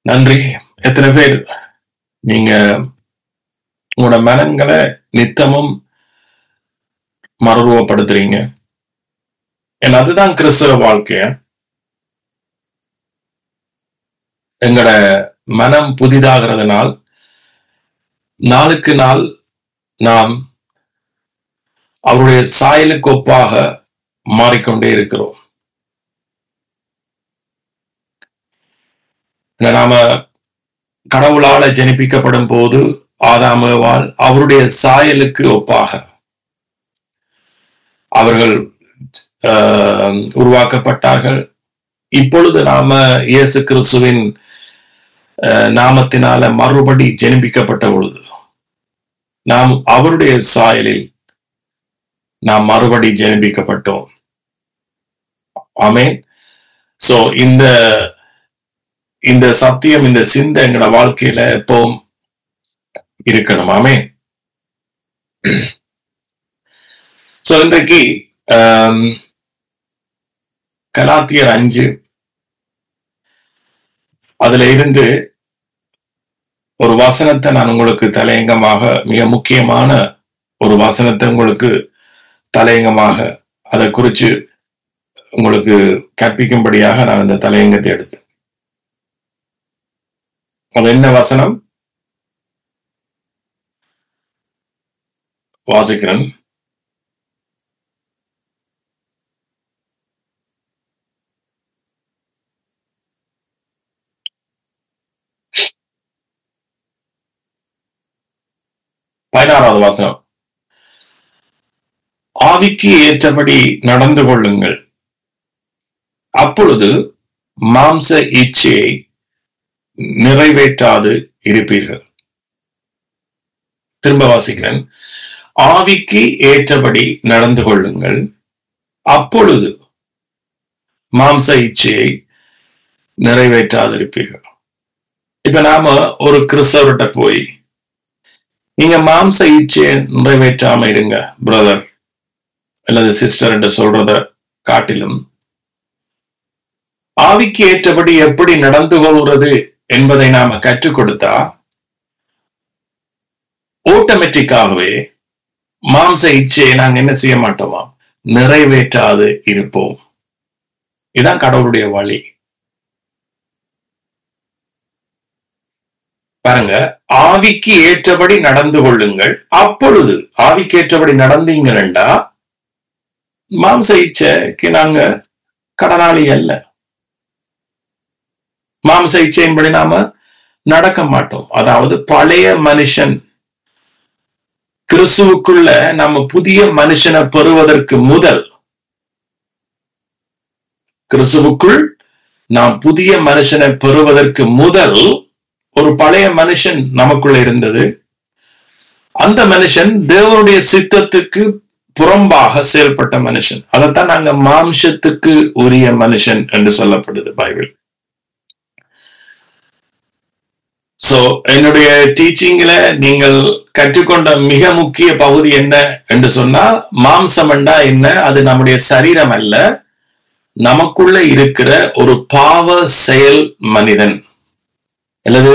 நன்றி. எத்தனை பேர் நீங்க உங்களோட மனங்களை நித்தமும் மறுரூபப்படுத்துறீங்க? ஏன்னா அதுதான் கிறிஸ்தவ வாழ்க்கைய. எங்கட மனம் புதிதாகிறதுனால் நாளுக்கு நாள் நாம் அவருடைய சாயலுக்கு ஒப்பாக மாறிக்கொண்டே இருக்கிறோம். நாம கடவுளால ஜனிப்பிக்கப்படும் போது ஆதாம் ஏவாள் அவருடைய சாயலுக்கு ஒப்பாக அவர்கள் உருவாக்கப்பட்டார்கள். இப்பொழுது நாம இயேசு கிறிஸ்துவின் நாமத்தினால மறுபடி ஜனிப்பிக்கப்பட்ட பொழுது நாம் அவருடைய சாயலில் நாம் மறுபடி ஜனிப்பிக்கப்பட்டோம். ஆமென். சோ இந்த சத்தியம், இந்த சிந்தை எங்களோட வாழ்க்கையில எப்பவும் இருக்கணும். ஆமென். சோ இன்றைக்கு கலாத்தியர் 5 அதுல இருந்து ஒரு வசனத்தை நான் உங்களுக்கு தலையங்கமாக, மிக முக்கியமான ஒரு வசனத்தை உங்களுக்கு தலையங்கமாக அதை குறிச்சு உங்களுக்கு கற்பிக்கும்படியாக நான் இந்த தலையங்கத்தை எடுத்தேன். அது என்ன வசனம்? வாசிக்கிறேன். பதினாறாவது வசனம். ஆவிக்கு ஏற்றபடி நடந்து கொள்ளுங்கள், அப்பொழுது மாம்ச இச்சையை நிறைவேற்றாது இருப்பீர்கள். திரும்ப வாசிக்கிறேன். ஆவிக்கு ஏற்றபடி நடந்து கொள்ளுங்கள், அப்பொழுது மாம்ச இச்சையை நிறைவேற்றாது இருப்பீர்கள். இப்ப நாம ஒரு கிறிஸ்தவர்கிட்ட போய் நீங்க மாம்ச இச்சையை நிறைவேற்றாம இருங்க பிரதர் அல்லது சிஸ்டர் என்று சொல்றத காட்டிலும் ஆவிக்கு ஏற்றபடி எப்படி நடந்து கொள்வது என்பதை நாம கற்றுக் கொடுத்தா ஆட்டோமேட்டிக்காகவே மாம்ச இச்சையை நாங்க என்ன செய்ய மாட்டோமா, நிறைவேற்றாது இருப்போம். இதுதான் கடவுளுடைய வழி. பாருங்க, ஆவிக்கு ஏற்றபடி நடந்து கொள்ளுங்கள், அப்பொழுது ஆவிக்கு ஏற்றபடி நடந்தீங்கன்னா மாம்ச இச்சைக்கு நாங்க கடனாளி அல்ல. மாம்ச இச்சையின்படி நாம நடக்க மாட்டோம். அதாவது பழைய மனுஷன் கிறிஸ்துவுக்குள்ள நம்ம புதிய மனுஷனை பெறுவதற்கு முதல், கிறிஸ்துவுக்குள் நாம் புதிய மனுஷனை பெறுவதற்கு முதல் ஒரு பழைய மனுஷன் நமக்குள்ள இருந்தது. அந்த மனுஷன் தேவனுடைய சித்தத்துக்கு புறம்பாக செயல்பட்ட மனுஷன். அதைத்தான் நாங்க மாம்சத்துக்கு உரிய மனுஷன் என்று சொல்லப்படுது பைபிள். சோ என்னுடைய டீச்சிங்ல நீங்கள் கற்றுக்கொண்ட மிக முக்கிய பகுதி என்ன என்று சொன்னா, மாம்சம் என்றா என்ன? அது நம்முடைய சரீரம் அல்ல, நமக்குள்ள இருக்கிற ஒரு பாவ செயல் மனிதன் அல்லது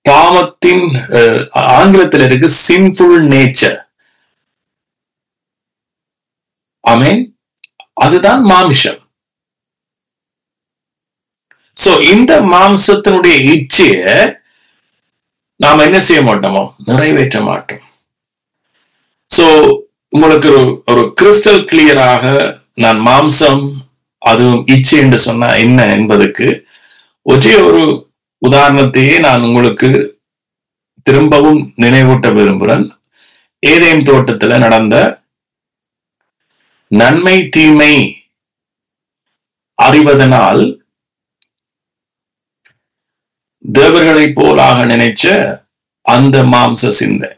பாவத்தின் ஆங்கிலத்தில் இருக்கு சின்ஃபுல் நேச்சர். ஆமென். அதுதான் மாம்சம். சோ இந்த மாம்சத்தினுடைய இச்சைய நாம என்ன செய்ய மாட்டோமோ, நிறைவேற்ற மாட்டோம். சோ உங்களுக்கு ஒரு கிறிஸ்டல் கிளியராக நான் மாம்சம் அதுவும் இச்சை என்று சொன்னா என்ன என்பதற்கு ஒரே ஒரு உதாரணத்தையே நான் உங்களுக்கு திரும்பவும் நினைவூட்ட விரும்புகிறேன். ஏதேன் தோட்டத்துல நடந்த நன்மை தீமை அறிவதனால் தேவர்களை போலாக நினைச்ச அந்த மாம்ச சிந்தை.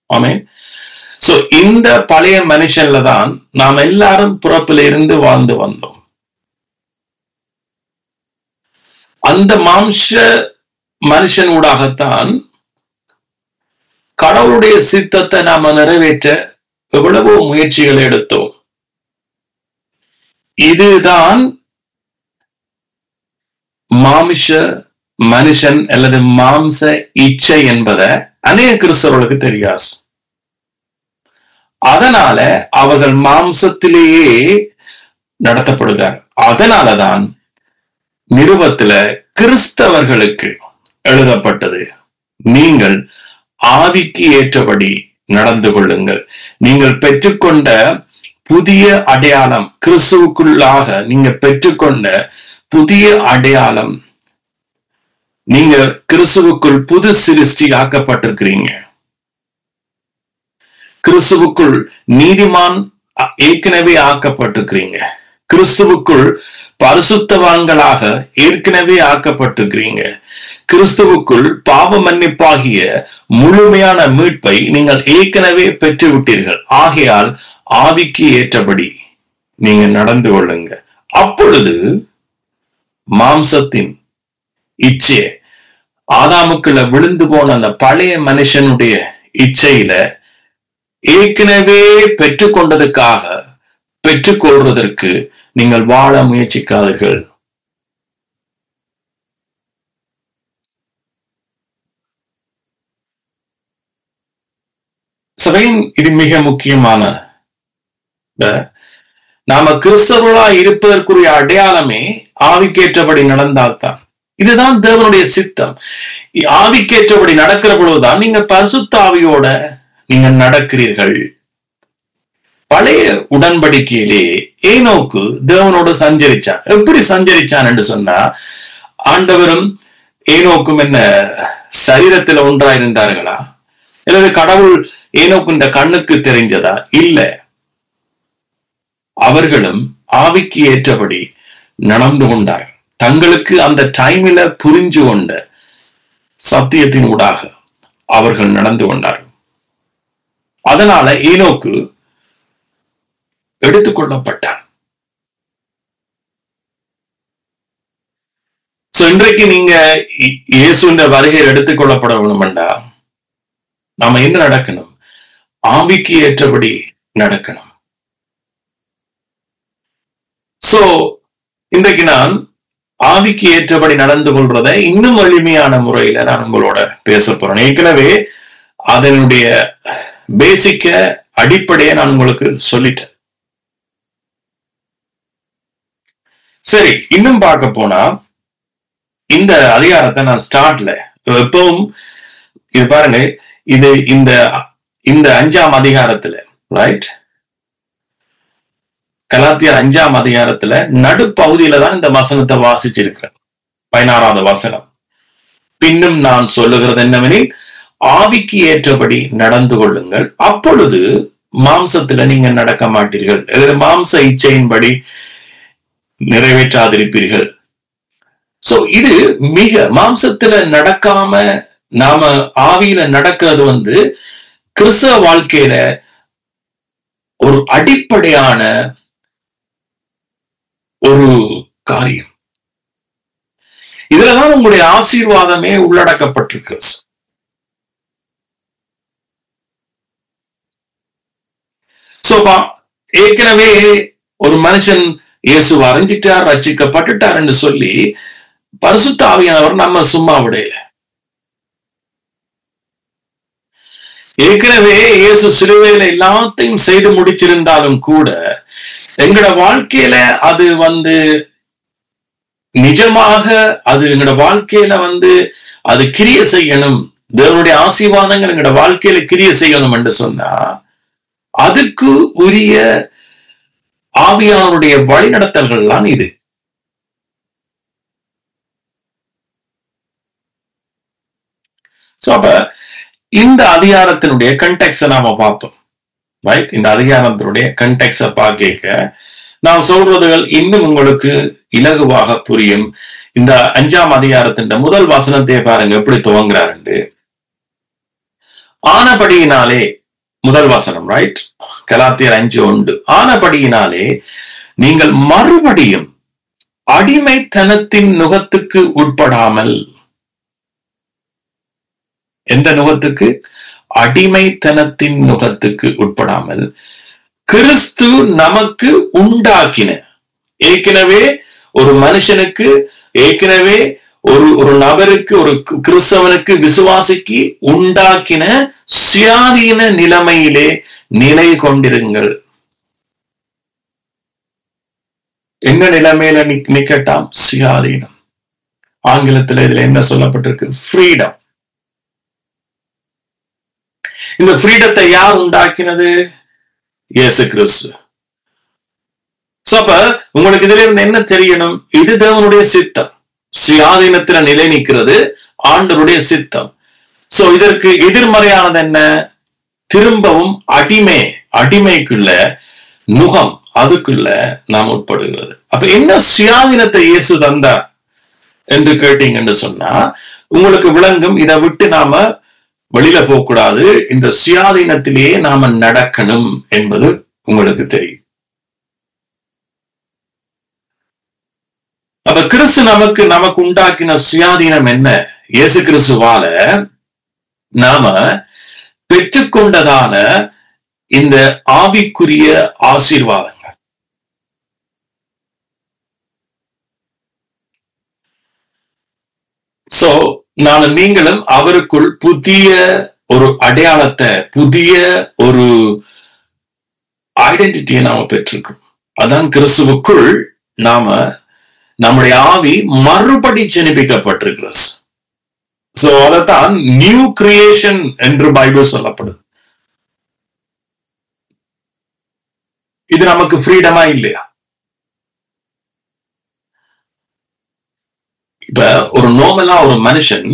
ஆமென். சோ இந்த பழைய மனுஷன்ல தான் நாம் எல்லாரும் பிறப்பில இருந்து வாழ்ந்து வந்தோம். அந்த மாம்ச மனுஷனூடாகத்தான் கடவுளுடைய சித்தத்தை நாம நிறைவேற்ற எவ்வளவோ முயற்சிகளை எடுத்தோம். இதுதான் மாமிஷ மனுஷன் அல்லது மாம்ச இச்சை என்பதை அநேக கிறிஸ்தவர்களுக்கு தெரியாது. அதனால அவர்கள் மாம்சத்திலேயே நடத்தப்படுகிறார். அதனாலதான் நிருபத்துல கிறிஸ்தவர்களுக்கு எழுதப்பட்டது, நீங்கள் ஆவிக்கு ஏற்றபடி நடந்து கொள்ளுங்கள். நீங்கள் பெற்றுக்கொண்ட புதிய அடையாளம், கிறிஸ்துவுக்குள்ளாக நீங்க பெற்றுக்கொண்ட புதிய அடையாளம், நீங்க கிறிஸ்துவுக்குள் புது சிருஷ்டி ஆக்கப்பட்டிருக்கிறீங்க. கிறிஸ்துவுக்குள் நீதிமான் ஏற்கனவே ஆக்கப்பட்டிருக்கிறீங்க. கிறிஸ்துவுக்குள் பரிசுத்தவான்களாக ஏற்கனவே ஆக்கப்பட்டிருக்கிறீங்க. கிறிஸ்துவுக்குள் பாவ மன்னிப்பாகிய முழுமையான மீட்பை நீங்கள் ஏற்கனவே பெற்று விட்டீர்கள். ஆகையால் ஆவிக்கு ஏற்றபடி நீங்க நடந்து கொள்ளுங்க. அப்பொழுது மாம்சத்தின் இச்சை, ஆதாமுக்குள்ள விழுந்து போன அந்த பழைய மனுஷனுடைய இச்சையில ஏற்கனவே பெற்றுக்கொண்டதுக்காக பெற்றுக்கொள்வதற்கு நீங்கள் வாழ முயற்சிக்காதீர்கள். சபையின் இது மிக முக்கியமான, நாம கிறிஸ்தவர்களா இருப்பதற்குரிய அடையாளமே ஆவிக்கேற்றபடி நடந்தால்தான். இதுதான் தேவனுடைய சித்தம். ஆவிக்கேற்றபடி நடக்கிற பொழுதுதான் நீங்க பரிசுத்த ஆவியோட நீங்க நடக்கிறீர்கள். பழைய உடன்படிக்கையிலே ஏனோக்கு தேவனோடு சஞ்சரிச்சான். எப்படி சஞ்சரிச்சான் என்று சொன்னா, ஆண்டவரும் ஏனோக்கும் என்ன சரீரத்துல ஒன்றாயிருந்தார்களா? அல்லது கடவுள் ஏனோக்கு கண்ணுக்கு தெரிஞ்சதா? இல்ல. அவர்களும் ஆவிக்கு ஏற்றபடி நடந்து கொண்டார்கள். தங்களுக்கு அந்த டைமில புரிஞ்சு கொண்ட சத்தியத்தின் ஊடாக அவர்கள் நடந்து கொண்டார்கள். அதனால ஏனோக்கு எடுத்துக்கொள்ளப்பட்டார். இன்றைக்கு நீங்க இயேசுன்ற வருகையில் எடுத்துக்கொள்ளப்பட வேண்டுமெண்டா நாம என்ன நடக்கணும்? ஆவிக்கு ஏற்றபடி நடக்கணும். இன்றைக்கு நான் ஆவிக்கு ஏற்றபடி நடந்து கொள்றதை இன்னும் எளிமையான முறையில நான் உங்களோட பேச போறேன். ஏற்கனவே அதனுடைய பேசிக்க அடிப்படையை நான் உங்களுக்கு சொல்லிட்டேன். சரி, இன்னும் பார்க்க போனா இந்த அதிகாரத்தை நான் ஸ்டார்ட்ல எப்பவும் இது பாருங்க, இது இந்த 5ஆம் அதிகாரத்துல, ரைட், கலாத்தியர் 5ஆம் அதிகாரத்துல நடுப்பகுதியில தான் இந்த வசனத்தை வாசிச்சிருக்கிறேன். 16வது வசனம். பின்னும் நான் சொல்லுகிறது என்னவெனில், ஆவிக்கு ஏற்றபடி நடந்து கொள்ளுங்கள், அப்பொழுது மாம்சத்துல நீங்க நடக்க மாட்டீர்கள், மாம்ச இச்சையின்படி நிறைவேற்றாதிருப்பீர்கள். இது மிக மாம்சத்துல நடக்காம நாம ஆவியில நடக்கிறது கிறிஸ்தவ வாழ்க்கையில ஒரு அடிப்படையான ஒரு காரியம். இதுலதான் உங்களுடைய ஆசீர்வாதமே உள்ளடக்கப்பட்டிருக்கு. ஏற்கனவே ஒரு மனுஷன் இயேசு அறிஞ்சிட்டார், ரட்சிக்கப்பட்டுட்டார் என்று சொல்லி பரிசுத்த ஆவியானவர் நம்ம சும்மா விடையில. ஏற்கனவே இயேசு சிலுவையில எல்லாத்தையும் செய்து முடிச்சிருந்தாலும் கூட எங்களோட வாழ்க்கையில அது நிஜமாக அது எங்களோட வாழ்க்கையில அது கிரிய செய்யணும், தேவனுடைய ஆசீர்வாதங்கள் எங்களோட வாழ்க்கையில கிரிய செய்யணும் என்று சொன்னா அதுக்கு உரிய ஆவியானுடைய வழிநடத்தல்கள் தான் இது. அப்ப இந்த அதிகாரத்தினுடைய கண்டெக்ஸ்ட நாம பார்த்தோம், ரைட்? இந்த அதிகாரத்தினுடைய கண்டெக்ஸ்ட பார்க்க நான் சொல்றதுகள் இன்னும் உங்களுக்கு இலகுவாக புரியும். இந்த 5ஆம் அதிகாரத்தின் முதல் வசனத்தை பாருங்க எப்படி துவங்குறாரு. ஆனபடியினாலே, முதல் வசனம், ரைட், கலாத்தியர் 5:1. ஆனபடியினாலே நீங்கள் மறுபடியும் அடிமைத்தனத்தின் நுகத்துக்கு உட்படாமல். எந்த நுகத்துக்கு? அடிமைத்தனத்தின் நுகத்துக்கு உட்படாமல் கிறிஸ்து நமக்கு உண்டாக்கின ஏற்கனவே ஒரு மனுஷனுக்கு, ஏற்கனவே ஒரு நபருக்கு, ஒரு கிறிஸ்தவனுக்கு, விசுவாசிக்கு உண்டாக்கின சுயாதீன நிலைமையிலே நிலை கொண்டிருங்கள். என்ன நிலைமையில நிக்கட்டாம்? சுயாதீனம். ஆங்கிலத்தில் இதுல என்ன சொல்லப்பட்டிருக்கு? ஃப்ரீடம். இந்த ஃப்ரீடத்தை யார் உண்டாக்கினது? இயேசு கிறிஸ்து. அப்ப உங்களுக்கு இதுல இருந்து என்ன தெரியணும்? இது தேவனுடைய சித்தம். சுயாதீனத்துல நிலை நிற்கிறது ஆண்டவருடைய சித்தம். சோ இதற்கு எதிர்மறையானது என்ன? திரும்பவும் அடிமைக்குள்ள நுகம், அதுக்குள்ள நாம் உட்படுகிறது. அப்ப என்ன சுயாதீனத்தை இயேசு தந்தார் என்று கேட்டீங்கன்னு சொன்னா உங்களுக்கு விளங்கும். இதை விட்டு நாம வெளியில போகக்கூடாது, இந்த சுயாதீனத்திலேயே நாம நடக்கணும் என்பது உங்களுக்கு தெரியும். அப்ப கிறிஸ்து நமக்கு உண்டாக்கின சுயாதீனம் என்ன? இயேசு கிறிஸ்துவால நாம பெற்றுக்கொண்டதான இந்த ஆவிக்குரிய ஆசீர்வாதங்கள். சோ நீங்களும் அவருக்குள் புதிய ஒரு அடையாளத்தை, புதிய ஒரு ஐடென்டிட்டியை நாம பெற்றிருக்கோம். அதான் கிறிஸ்துவுக்குள் நம்முடைய ஆவி மறுபடி ஜெனிப்பிக்கப்பட்டிருக்கிறது. சோ அதைத்தான் நியூ கிரியேஷன் என்று பைபிள் சொல்லப்படுது. இது நமக்கு ஃப்ரீடமா இல்லையா? இப்ப ஒரு நார்மலா ஒரு மனுஷன்,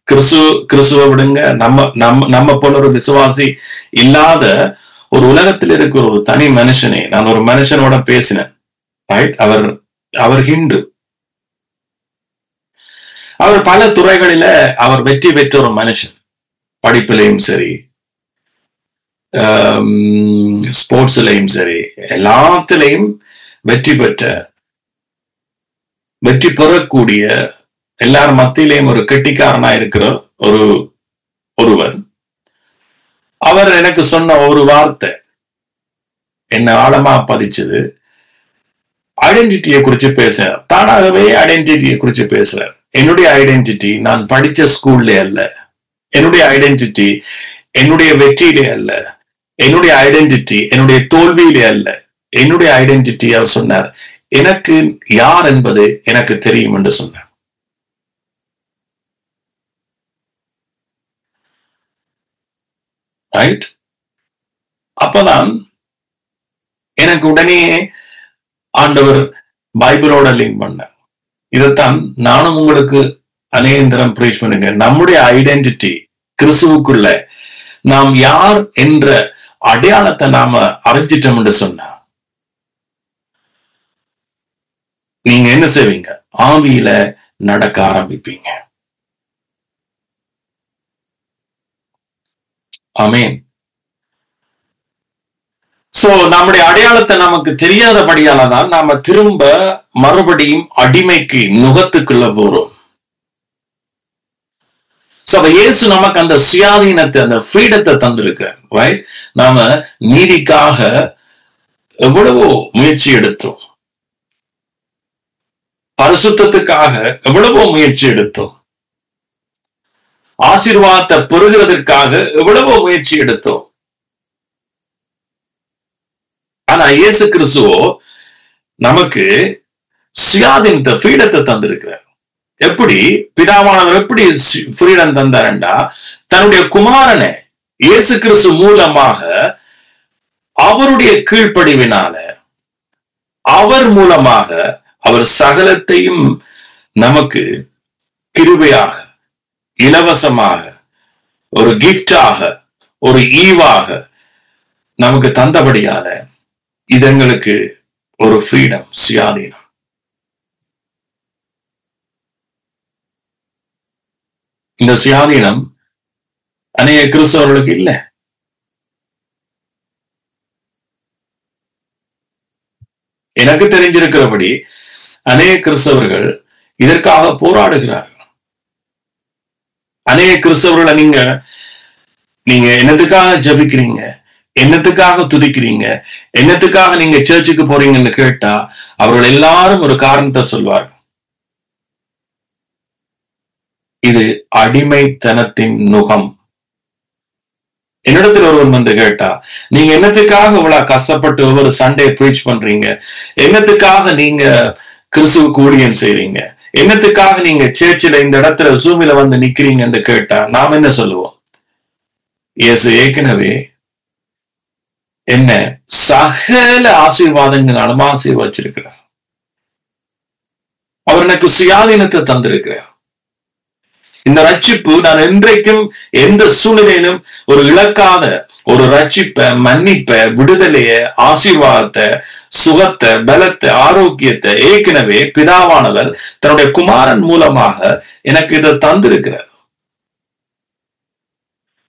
கிறிஸ்துவ விடுங்க, நம்ம போல ஒரு விசுவாசி இல்லாத ஒரு உலகத்தில் இருக்கிற ஒரு தனி மனுஷனே, நான் ஒரு மனுஷனோட பேசினேன். அவர் ஹிந்து. அவர் பல துறைகளில அவர் வெற்றி பெற்ற ஒரு மனுஷன். படிப்பிலையும் சரி, ஸ்போர்ட்ஸ்லையும் சரி, எல்லாத்திலையும் வெற்றி பெறக்கூடிய, எல்லாரும் மத்தியிலையும் ஒரு கெட்டிக்காரனா இருக்கிற ஒருவர். அவர் எனக்கு சொன்ன ஒரு வார்த்தை என்ன ஆழமா பதிச்சது. ஐடென்டிட்டியை குறிச்சு பேசுறார். தானாகவே ஐடென்டிட்டியை குறிச்சு பேசுறார். என்னுடைய ஐடென்டிட்டி நான் படிச்ச ஸ்கூல்ல அல்ல, என்னுடைய ஐடென்டிட்டி என்னுடைய வெற்றியிலே அல்ல, என்னுடைய ஐடென்டிட்டி என்னுடைய தோல்வியிலே அல்ல. என்னுடைய ஐடென்டிட்டி, அவர் சொன்னார், எனக்கு யார் என்பது எனக்கு தெரியும் என்று சொன்னார். ரைட்? அப்பதான் எனக்கு உடனே ஆண்டவர் பைபிளோட லிங்க் பண்ணார். இதைத்தான் நானும் உங்களுக்கு அநேகந்தரம் பிரீச் பண்ணுங்க. நம்முடைய ஐடென்டிட்டி கிறிஸ்துவுக்குள்ள நாம் யார் என்ற அடையாளத்தை நாம அறிஞ்சிட்டோம் என்று சொன்னா நீங்க என்ன செய்வீங்க? ஆவியில நடக்க ஆரம்பிப்பீங்க. ஆமென். சோ நம்முடைய அடையாளத்தை நமக்கு தெரியாதபடியாலதான் நாம திரும்ப மறுபடியும் அடிமைக்கு, நுகத்துக்குள்ள போறோம். இயேசு நமக்கு அந்த சுயாதீனத்தை, அந்த ஃப்ரீடத்தை தந்திருக்கிறார். ரைட்? நாம நீதிக்காக எவ்வளவோ முயற்சி எடுத்தோம், பரிசுத்தத்துக்காக எவ்வளவோ முயற்சி எடுத்தோம், ஆசீர்வாதத்தை பெறுகிறதற்காக எவ்வளவோ முயற்சி எடுத்தோம். ஆனா இயேசு கிறிஸ்துவோ நமக்கு சுயாதீனத்தை, ஃப்ரீடத்தை தந்திருக்கிறார். எப்படி பிதாவானவர் எப்படி ஃப்ரீடம் தந்தாரண்டா, தன்னுடைய குமாரனை இயேசு கிறிஸ்து மூலமாக அவருடைய கீழ்ப்படிவினால, அவர் மூலமாக அவர் சகலத்தையும் நமக்கு கிருபையாக, இலவசமாக, ஒரு கிஃப்டாக, ஒரு ஈவாக நமக்கு தந்தபடியால இது எங்களுக்கு ஒரு ஃப்ரீடம், சுயாதீனம். இந்த சுயாதீனம் அநேக கிறிஸ்தவர்களுக்கு இல்லை. எனக்கு தெரிஞ்சிருக்கிறபடி அநேக கிறிஸ்தவர்கள் இதற்காக போராடுகிறார்கள். அநேக கிறிஸ்தவர்களை நீங்க என்னதுக்காக ஜபிக்கிறீங்க, என்னத்துக்காக துதிக்கிறீங்க, என்னத்துக்காக நீங்க சர்ச்சுக்கு போறீங்கன்னு கேட்டா அவர்கள் எல்லாரும் ஒரு காரணத்தை சொல்வார்கள். இது அடிமைத்தனத்தின் நுகம். என்னிடத்தில் ஒருவன் வந்து கேட்டா, நீங்க என்னத்துக்காக இவ்வளவு கஷ்டப்பட்டு ஒவ்வொரு சண்டே ப்ரீச் பண்றீங்க, என்னத்துக்காக நீங்க கிறிஸ்துவுக்கு ஊழியம் செய்றீங்க, என்னத்துக்காக நீங்க சேர்ச்சில இந்த இடத்துல ஜூமில வந்து நிக்கிறீங்கன்னு கேட்டா நாம் என்ன சொல்லுவோம்? இயேசு ஏற்கனவே என்ன சகல ஆசீர்வாதங்களாலும் ஆசீர்வச்சிருக்கிறார். அவர் எனக்கு சுயாதீனத்தை தந்திருக்கிறார். இந்த ரட்சிப்பு நான் என்றைக்கும் எந்த சூழ்நிலையிலும் ஒரு இழக்காத ஒரு ரட்சிப்பை, மன்னிப்பை, விடுதலைய, ஆசீர்வாதத்தை, சுகத்தை, பலத்தை, ஆரோக்கியத்தை ஏற்கனவே பிதாவானவர் தன்னுடைய குமாரன் மூலமாக எனக்கு இதை தந்திருக்கிறார்.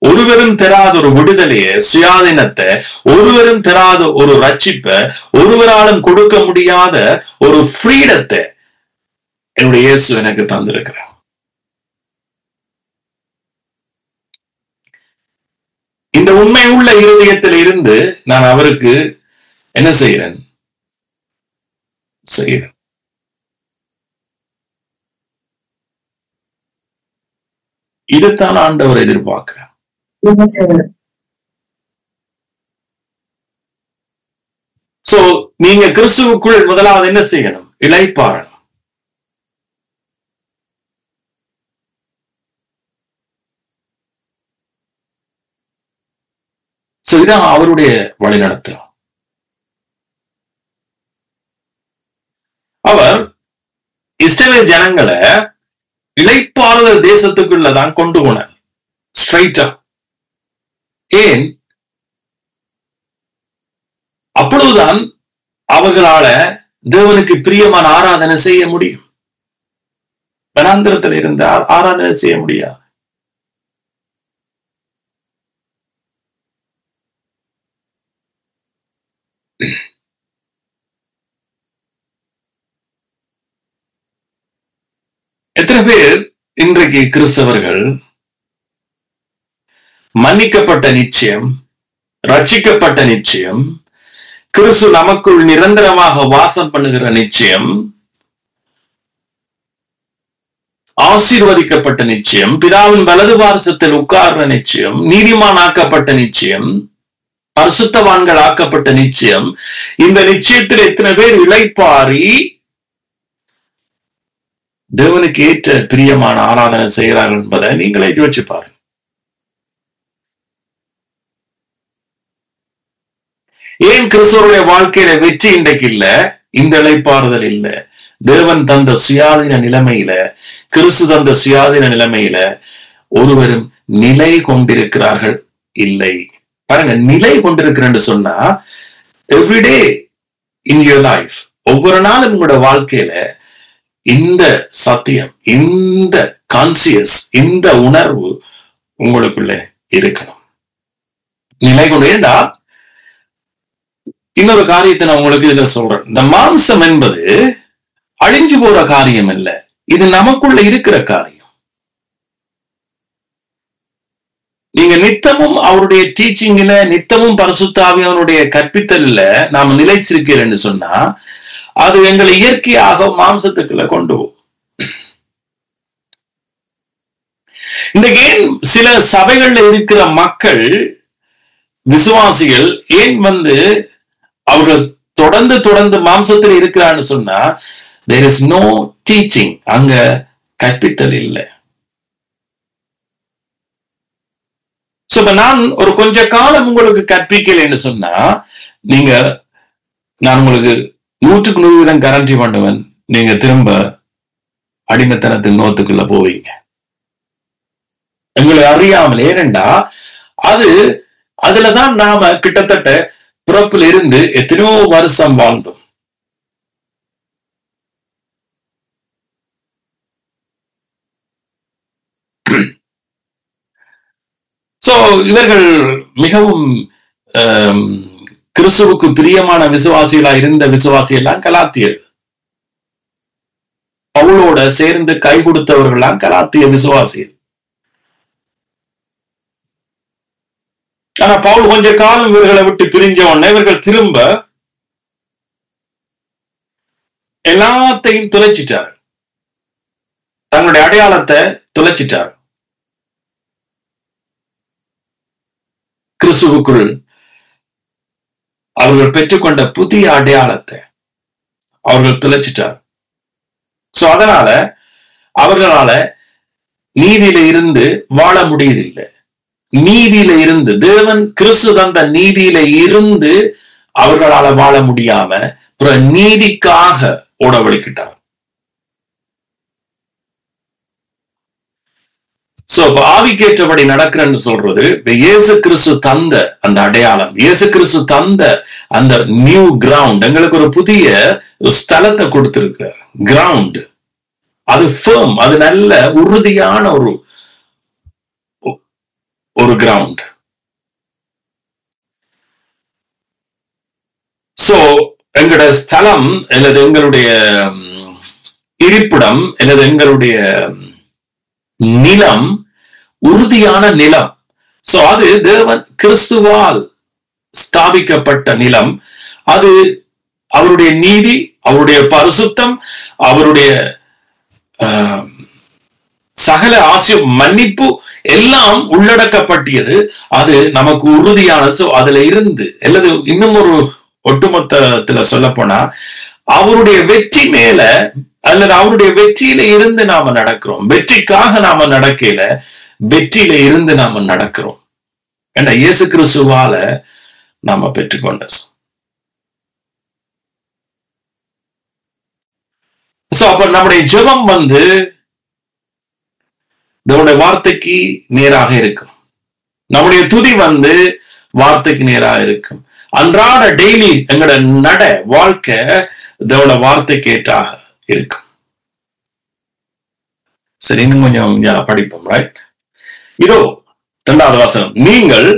ஒருவரும் தராத ஒரு விடுதலைய, சுயாதீனத்தை, ஒருவரும் தராத ஒரு ரட்சிப்பை, ஒருவராலும் கொடுக்க முடியாத ஒரு ஃப்ரீடத்தை என்னுடைய இயேசு எனக்கு தந்திருக்கிறார். இந்த உண்மை உள்ள இருதயத்தில் இருந்து நான் அவருக்கு என்ன செய்கிறேன்? இதைத்தான் ஆண்டவர் எதிர்பார்க்கிறார். சோ நீங்க கிறிஸ்துவுக்குள் முதலாவது என்ன செய்யணும்? இளைப்பாறணும். இதான் அவருடைய வழிநடத்து. அவர் இஸ்ரவேல் ஜனங்களை இளைப்பாறுதல் தேசத்துக்குள்ளதான் கொண்டு போனார், ஸ்ட்ரைட்டா. ஏன்? அப்பொழுதுதான் அவர்களால தேவனுக்கு பிரியமான ஆராதனை செய்ய முடியும். வனாந்திரத்தில் இருந்து ஆராதனை செய்ய முடியாது. எத்தனை பேர் இன்றைக்கு கிறிஸ்தவர்கள் மன்னிக்கப்பட்ட நிச்சயம், ரட்சிக்கப்பட்ட நிச்சயம், கிறிஸ்து நமக்குள் நிரந்தரமாக வாசம் பண்ணுகிற நிச்சயம், ஆசீர்வதிக்கப்பட்ட நிச்சயம், பிதாவின் வலது வாரசத்தில் உட்கார்ற நிச்சயம், நீதிமானாக்கப்பட்ட நிச்சயம், பரிசுத்தவான்கள் ஆக்கப்பட்ட நிச்சயம், இந்த நிச்சயத்தில் எத்தனை பேர் இளைப்பாறி தேவனுக்கு ஏற்ற பிரியமான ஆராதனை செய்கிறார்கள் என்பதை நீங்களே யோசிச்சு பாருங்க. ஏன் கிறிஸ்துவருடைய வாழ்க்கையில வெற்றி இன்றைக்கு இல்ல? இந்த இளைப்பாறுதல் இல்ல. தேவன் தந்த சுயாதீன நிலைமையில, கிறிஸ்து தந்த சுயாதீன நிலைமையில ஒருவரும் நிலை கொண்டிருக்கிறார்கள் இல்லை. பாருங்க, நிலை கொண்டிருக்கிறேன்னு சொன்னா எவ்ரிடே இன் யுவர் லைஃப், ஒவ்வொரு நாளும் உங்களோட வாழ்க்கையில இந்த சத்தியம், இந்த கான்சியஸ், இந்த உணர்வு உங்களுக்குள்ள இருக்கணும். நிலை கொண்டு. ஏண்டா இன்னொரு காரியத்தை நான் உங்களுக்கு இதுல சொல்றேன். இந்த மாம்சம் என்பது அழிஞ்சு போற காரியம் இல்ல, இது நமக்குள்ள இருக்கிற காரியம். நீங்க நித்தமும் அவருடைய டீச்சிங்ல, நித்தமும் பரிசுத்த ஆவியானவருடைய கற்பித்தல்ல நாம நிலைச்சிருக்கிறேன்னு சொன்னா அது எங்களை இயற்கையாக மாம்சத்துக்குள்ள கொண்டு போகும். இன்றைக்கு ஏன் சில சபைகள்ல இருக்கிற மக்கள், விசுவாசிகள் ஏன் அவர்கள் தொடர்ந்து மாம்சத்தில் இருக்கிறான்னு சொன்னா there is no teaching, அங்க கற்பித்தல் இல்லை. நான் ஒரு கொஞ்ச காலம் உங்களுக்கு கற்பிக்கலைன்னு சொன்னா நான் உங்களுக்கு 100% கேரண்டி பண்ணுவேன், நீங்க திரும்ப அடிமைத்தனத்தின் நோத்துக்குள்ள போவீங்க. எங்களை அறியாமல். ஏனெண்டா அதுலதான் நாம கிட்டத்தட்ட பிறப்பில் இருந்து எத்தனையோ வருஷம் வாழ்ந்தோம். இவர்கள் மிகவும் கிறிஸ்துவுக்கு பிரியமான விசுவாசிகளா இருந்த விசுவாசியெல்லாம் கலாத்தியர். பவுலோட சேர்ந்து கை கொடுத்தவர்களாம் கலாத்திய விசுவாசிகள். ஆனா பவுல் கொஞ்ச காலம் இவர்களை விட்டு பிரிஞ்ச உடனே இவர்கள் திரும்ப எல்லாத்தையும் தொலைச்சிட்டார், தங்களுடைய அடையாளத்தை தொலைச்சிட்டார். கிறிஸ்துவுக்குள் அவர்கள் பெற்றுக்கொண்ட புதிய அடையாளத்தை அவர்கள் தொலைச்சிட்டார். சோ அதனால அவர்களால நீதியில இருந்து வாழ முடியதில்லை. நீதியில இருந்து, தேவன் கிறிஸ்து தந்த நீதியில இருந்து அவர்களால வாழ முடியாம நீதிக்காக ஓடவழிக்கிட்டார். சோ ஆவிக்கேற்றபடி நடக்கிறன்னு சொல்றது இயேசு கிறிஸ்து தந்த அந்த அடையாளம், இயேசு கிறிஸ்து தந்த அந்த நியூ கிரவுண்ட், எங்களுக்கு ஒரு புதிய ஸ்தலத்தை கொடுத்திருக்கிறார். கிரவுண்ட் அது ஃபேம், அது நல்ல உறுதியான ஒரு கிரவுண்ட். சோ எங்களுடைய ஸ்தலம் அல்லது எங்களுடைய இருப்பிடம் அல்லது எங்களுடைய நிலம் உறுதியான நிலம். சோ அது தேவன் கிறிஸ்துவால் ஸ்தாபிக்கப்பட்ட நிலம். அது அவருடைய நீதி, அவருடைய பரிசுத்தம், அவருடைய சகல ஆசியம், மன்னிப்பு எல்லாம் உள்ளடக்கப்பட்டியது. அது நமக்கு உறுதியான. சோ அதுல இருந்து அல்லது இன்னும் ஒரு ஒட்டுமொத்தத்துல சொல்ல போனா அவருடைய வெற்றி மேல அல்லது அவருடைய வெற்றியில இருந்து நாம நடக்கிறோம். வெற்றிக்காக நாம நடக்கல, வெற்றியில இருந்து நாம நடக்கிறோம். ஏன்னா இயேசு கிறிஸ்துவால நாம பெற்றுக்கொண்ட. சோ அப்ப நம்முடைய ஜெபம் தேவனுடைய வார்த்தைக்கு நேராக இருக்கும். நம்முடைய துதி வார்த்தைக்கு நேராக இருக்கும். அன்றாட டெய்லி எங்களோட நட வாழ்க்கை தேவனுடைய வார்த்தைக்கு ஏற்றாக இருக்கும். சரி, இன்னும் கொஞ்சம் படிப்போம். ரைட், இதோ 2வது வசனம். நீங்கள்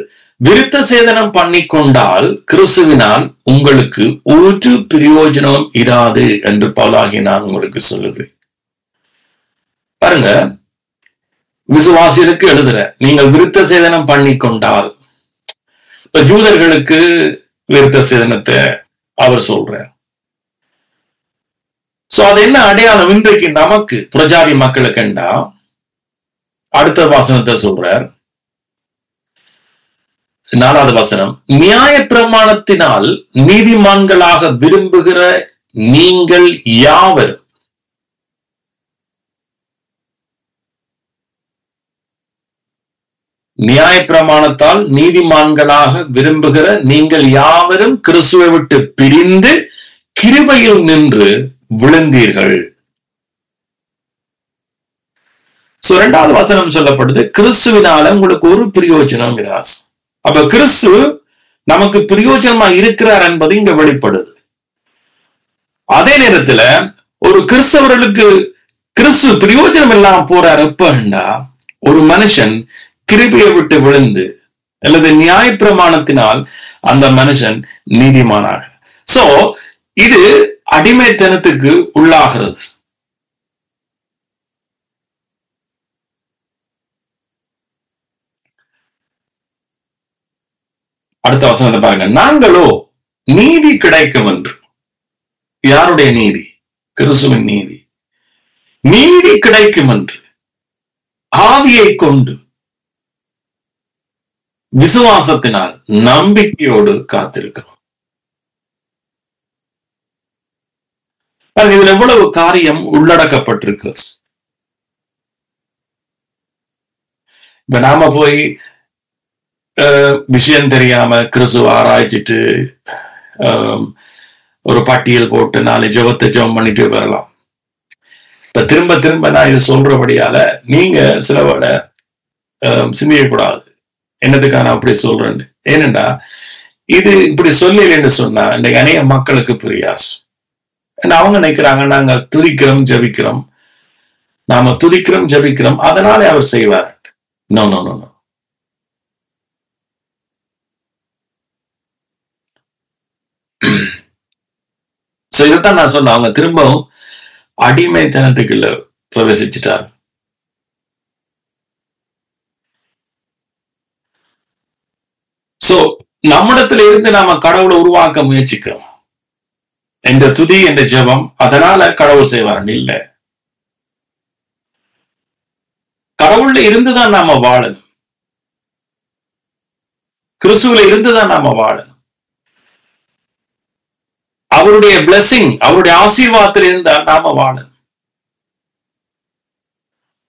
விருத்த சேதனம் பண்ணி கொண்டால் கிறிஸ்துவினால் உங்களுக்கு ஒரு பிரயோஜனம் இராது என்று பவுலாகிய நான் உங்களுக்கு சொல்லுகிறேன். பாருங்க, விசுவாசிகளுக்கு எழுதுற, நீங்கள் விருத்த சேதனம் பண்ணி கொண்டால். இப்ப யூதர்களுக்கு விருத்த சேதனத்தை அவர் சொல்றார். சோ அது என்ன அடையாளம் இன்றைக்கு நமக்கு புறஜாதி மக்களுக்குண்டா? அடுத்த வசனத்தை சொல்றார், 4வது வசனம். நியாய பிரமாணத்தினால் நீதிமான்களாக விரும்புகிற நீங்கள் யாவரும் நியாய பிரமாணத்தால் நீதிமான்களாக விரும்புகிற நீங்கள் யாவரும் கிறிஸ்துவை விட்டு பிரிந்து கிருபையில் நின்று விழுந்தீர்கள். 2வது வசனம் சொல்லப்படுது, கிறிஸ்துவினால உங்களுக்கு ஒரு பிரயோஜனம் இராது. அப்ப கிறிஸ்து நமக்கு பிரயோஜனமா இருக்கிறார் என்பது இங்க வெளிப்படுது. அதே நேரத்துல ஒரு கிறிஸ்தவர்களுக்கு கிறிஸ்து பிரயோஜனம் இல்லாம போறார் எப்பண்டா, ஒரு மனுஷன் கிருபையை விட்டு விழுந்து அல்லது நியாய பிரமாணத்தினால் அந்த மனுஷன் நீதிமானாக. சோ இது அடிமைத்தனத்துக்கு உள்ளாகிறது. அடுத்த வசனத்தை பாருங்க. நாங்களோ நீதி கிடைக்கும் என்று. யாருடைய நீதி? கிறிஸ்துவின் நீதி. நீதி கிடைக்கும் என்று ஆவியை கொண்டு விசுவாசத்தினால் நம்பிக்கையோடு காத்திருக்கிறோம். இதுல எவ்வளவு காரியம் உள்ளடக்கப்பட்டிருக்கிறது. இப்ப நாம போய் விஷயம் தெரியாம கிறிஸ்துவ ஆராய்ச்சிட்டு ஒரு பட்டியல் போட்டு 4 ஜெபத்தை ஜெபம் பண்ணிட்டு வரலாம். இப்ப திரும்ப திரும்ப நான் இது சொல்றபடியால நீங்க சிலவளை சிந்திக்கக்கூடாது, என்னதுக்கான அப்படி சொல்றேன். ஏனென்றா இது இப்படி சொல்லலன்னு சொன்னா இன்னைக்கு அநேக மக்களுக்கு புரியாது. அவங்க நினைக்கிறாங்க நாங்க துதிக்கிறோம் ஜபிக்கிறோம், நாம துதிக்கிறோம் ஜபிக்கிறோம் அதனாலே அவர் செய்வார். No no no no. இதைத்தான் நான் சொன்னேன். அவங்க திரும்பவும் அடிமைத்தனத்துக்குள்ள பிரவேசிச்சுட்டார். நம்மிடத்துல இருந்து நாம கடவுளை உருவாக்க முயற்சிக்கிறோம். என்ற துதி என்ற ஜெபம் அதனால கடவுள் செய்வார் இல்ல. கடவுள்ல இருந்துதான் நாம வாழணும். கிறிஸ்துவில இருந்துதான் நாம வாழணும். அவருடைய பிளெஸிங், அவருடைய ஆசீர்வாதத்தில் இருந்தால் நாம வாழணும்.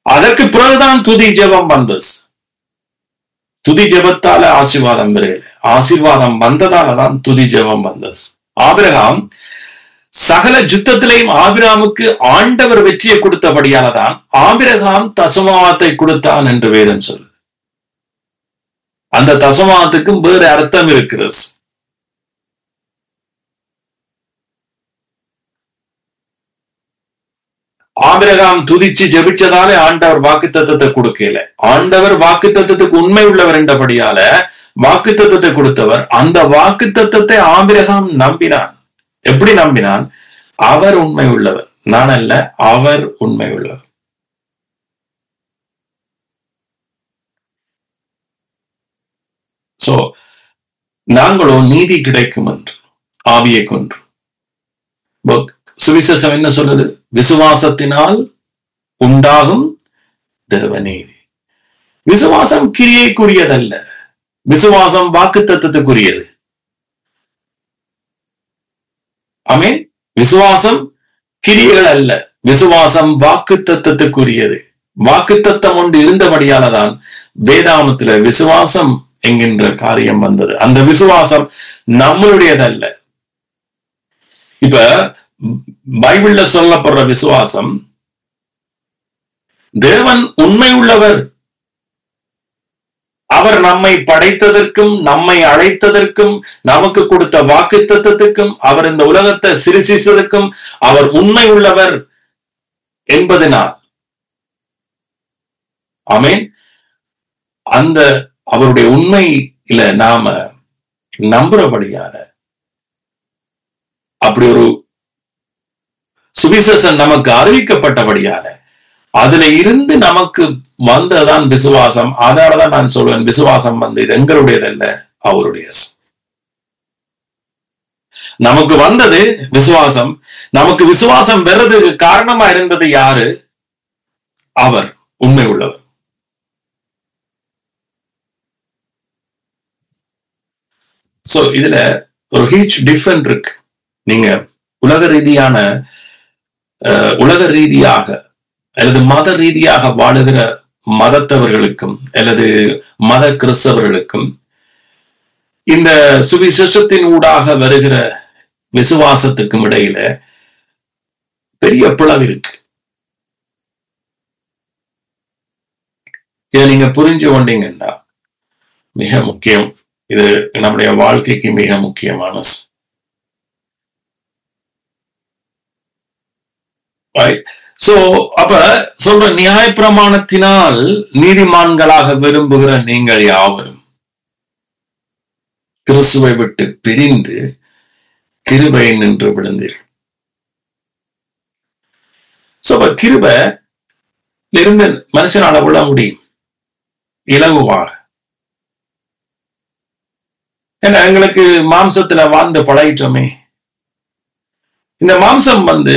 அதற்கு பிறகுதான் துதி ஜெபம் வந்தது. துதி ஜெபத்தால ஆசீர்வாதம் பெறல, ஆசீர்வாதம் வந்ததாலதான் துதி ஜெபம் வந்தது. ஆபிரகாம் சகல யுத்தத்திலையும் ஆபிரகாமுக்கு ஆண்டவர் வெற்றியை கொடுத்தபடியாலதான் ஆபிரகாம் தசமபாகத்தை கொடுத்தான் என்று வேதம் சொல்லுது. அந்த தசமபாகத்துக்கும் வேறு அர்த்தம் இருக்கிறது. ஆபிரகாம் துதிச்சு ஜெபிச்சதாலே ஆண்டவர் வாக்குத்தத்தத்தை கொடுக்கல. ஆண்டவர் வாக்குத்தத்தத்துக்கு உண்மை உள்ளவர் என்றபடியால வாக்குத்தத்தத்தை கொடுத்தவர். அந்த வாக்குத்தத்தத்தை ஆபிரகாம் நம்பினான். எப்படி நம்பினான்? அவர் உண்மை உள்ளவர், நான் அல்ல, அவர் உண்மை உள்ளவர். சோ நாங்களோ நீதி கிடைக்கும் என்று ஆவியை கொன்று. சுவிசேஷம் என்ன சொல்லுது? விசுவாசத்தினால் உண்டாகும் தேவநீதி. விசுவாசம் கிரியைக்குரியதல்ல, விசுவாசம் வாக்குத்தத்தத்துக்குரியது. ஆமென். விசுவாசம் கிரியைகள் அல்ல, விசுவாசம் வாக்குத்தத்தத்துக்குரியது. வாக்குத்தத்தம் ஒன்று இருந்தபடியாலதான் வேதாமத்துல விசுவாசம் என்கின்ற காரியம் வந்தது. அந்த விசுவாசம் நம்மளுடையதல்ல. இப்ப பைபிள்ல சொல்லப்படுற விசுவாசம், தேவன் உண்மை உள்ளவர், அவர் நம்மை படைத்ததற்கும் நம்மை அழைத்ததற்கும் நமக்கு கொடுத்த வாக்குத்தத்தத்துக்கும் அவர் இந்த உலகத்தை சிருஷ்டித்ததற்கும் அவர் உண்மை உள்ளவர் என்பதனால், ஆமென், அந்த அவருடைய உண்மையில நாம நம்புறபடியான அப்படி ஒரு சுவிசேஷம் நமக்கு அறிவிக்கப்பட்டபடியான அதுல இருந்து நமக்கு வந்ததான் விசுவாசம். அதனாலதான் நான் சொல்வேன், விசுவாசம் வந்து இது எங்களுடையதல்ல, அவருடைய. நமக்கு வந்தது விசுவாசம். நமக்கு விசுவாசம் வர்றதுக்கு காரணமா இருந்தது யாரு? அவர் உண்மை உள்ளவர். சோ இதுல ஒரு ஹியூஜ் டிஃபரண்ட் இருக்கு. நீங்க உலக ரீதியாக அல்லது மத ரீதியாக வாழுகிற மதத்தவர்களுக்கும் அல்லது மத கிறிஸ்தவர்களுக்கும் இந்த சுவிசேஷத்தின் ஊடாக வருகிற விசுவாசத்துக்கும் இடையில பெரிய பிளவு இருக்கு. இதை நீங்க புரிஞ்சு கொண்டீங்கன்னா மிக முக்கியம். இது நம்முடைய வாழ்க்கைக்கு மிக முக்கியமான. சோ அப்ப சொல்ற நியாயப்பிரமாணத்தினால் நீதிமான்களாக விரும்புகிற நீங்கள் யாவரும் கிறிஸ்துவை விட்டு பிரிந்து கிருபை நின்று விழுந்தீர்கள். சோ அப்ப கிருபை இருந்து மனுஷனால விழ முடியும் இலகுவாக. ஏன்னா எங்களுக்கு மாம்சத்துல வாழ்ந்து பழகிட்டோமே. இந்த மாம்சம் வந்து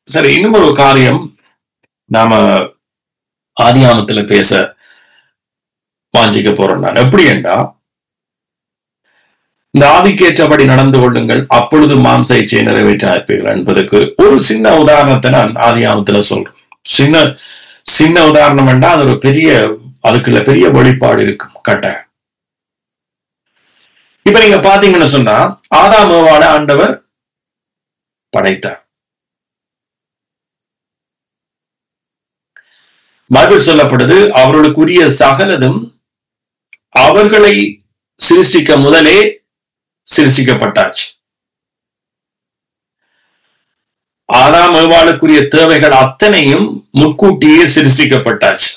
சரி. இன்னும் ஒரு காரியம் நாம ஆதியாமத்துல பேச வாஞ்சிக்க போறோம். நான் எப்படி என்றா, இந்த ஆதிக்கேற்றபடி நடந்து கொள்ளுங்கள், அப்பொழுது மாம்ச இச்சையை நிறைவேற்றாயிருப்பீர்கள் என்பதற்கு ஒரு சின்ன உதாரணத்தை நான் ஆதியாமத்துல சொல்றேன். சின்ன உதாரணம் என்றா அது ஒரு பெரிய, அதுக்குள்ள பெரிய வெளிப்பாடு இருக்கும் கட்டாயம். இப்ப நீங்க பாத்தீங்கன்னு சொன்னா, ஆதாம் ஏவாளை ஆண்டவர் படைத்தார். பைபிள் சொல்லப்படுது, அவர்களுக்குரிய சகலதும் அவர்களை சிருஷ்டிக்க முதலே சிருஷ்டிக்கப்பட்டாச்சு. ஆதாம் ஏவாளுக்குரிய தேவைகள் அத்தனையும் முன்கூட்டியே சிருஷ்டிக்கப்பட்டாச்சு.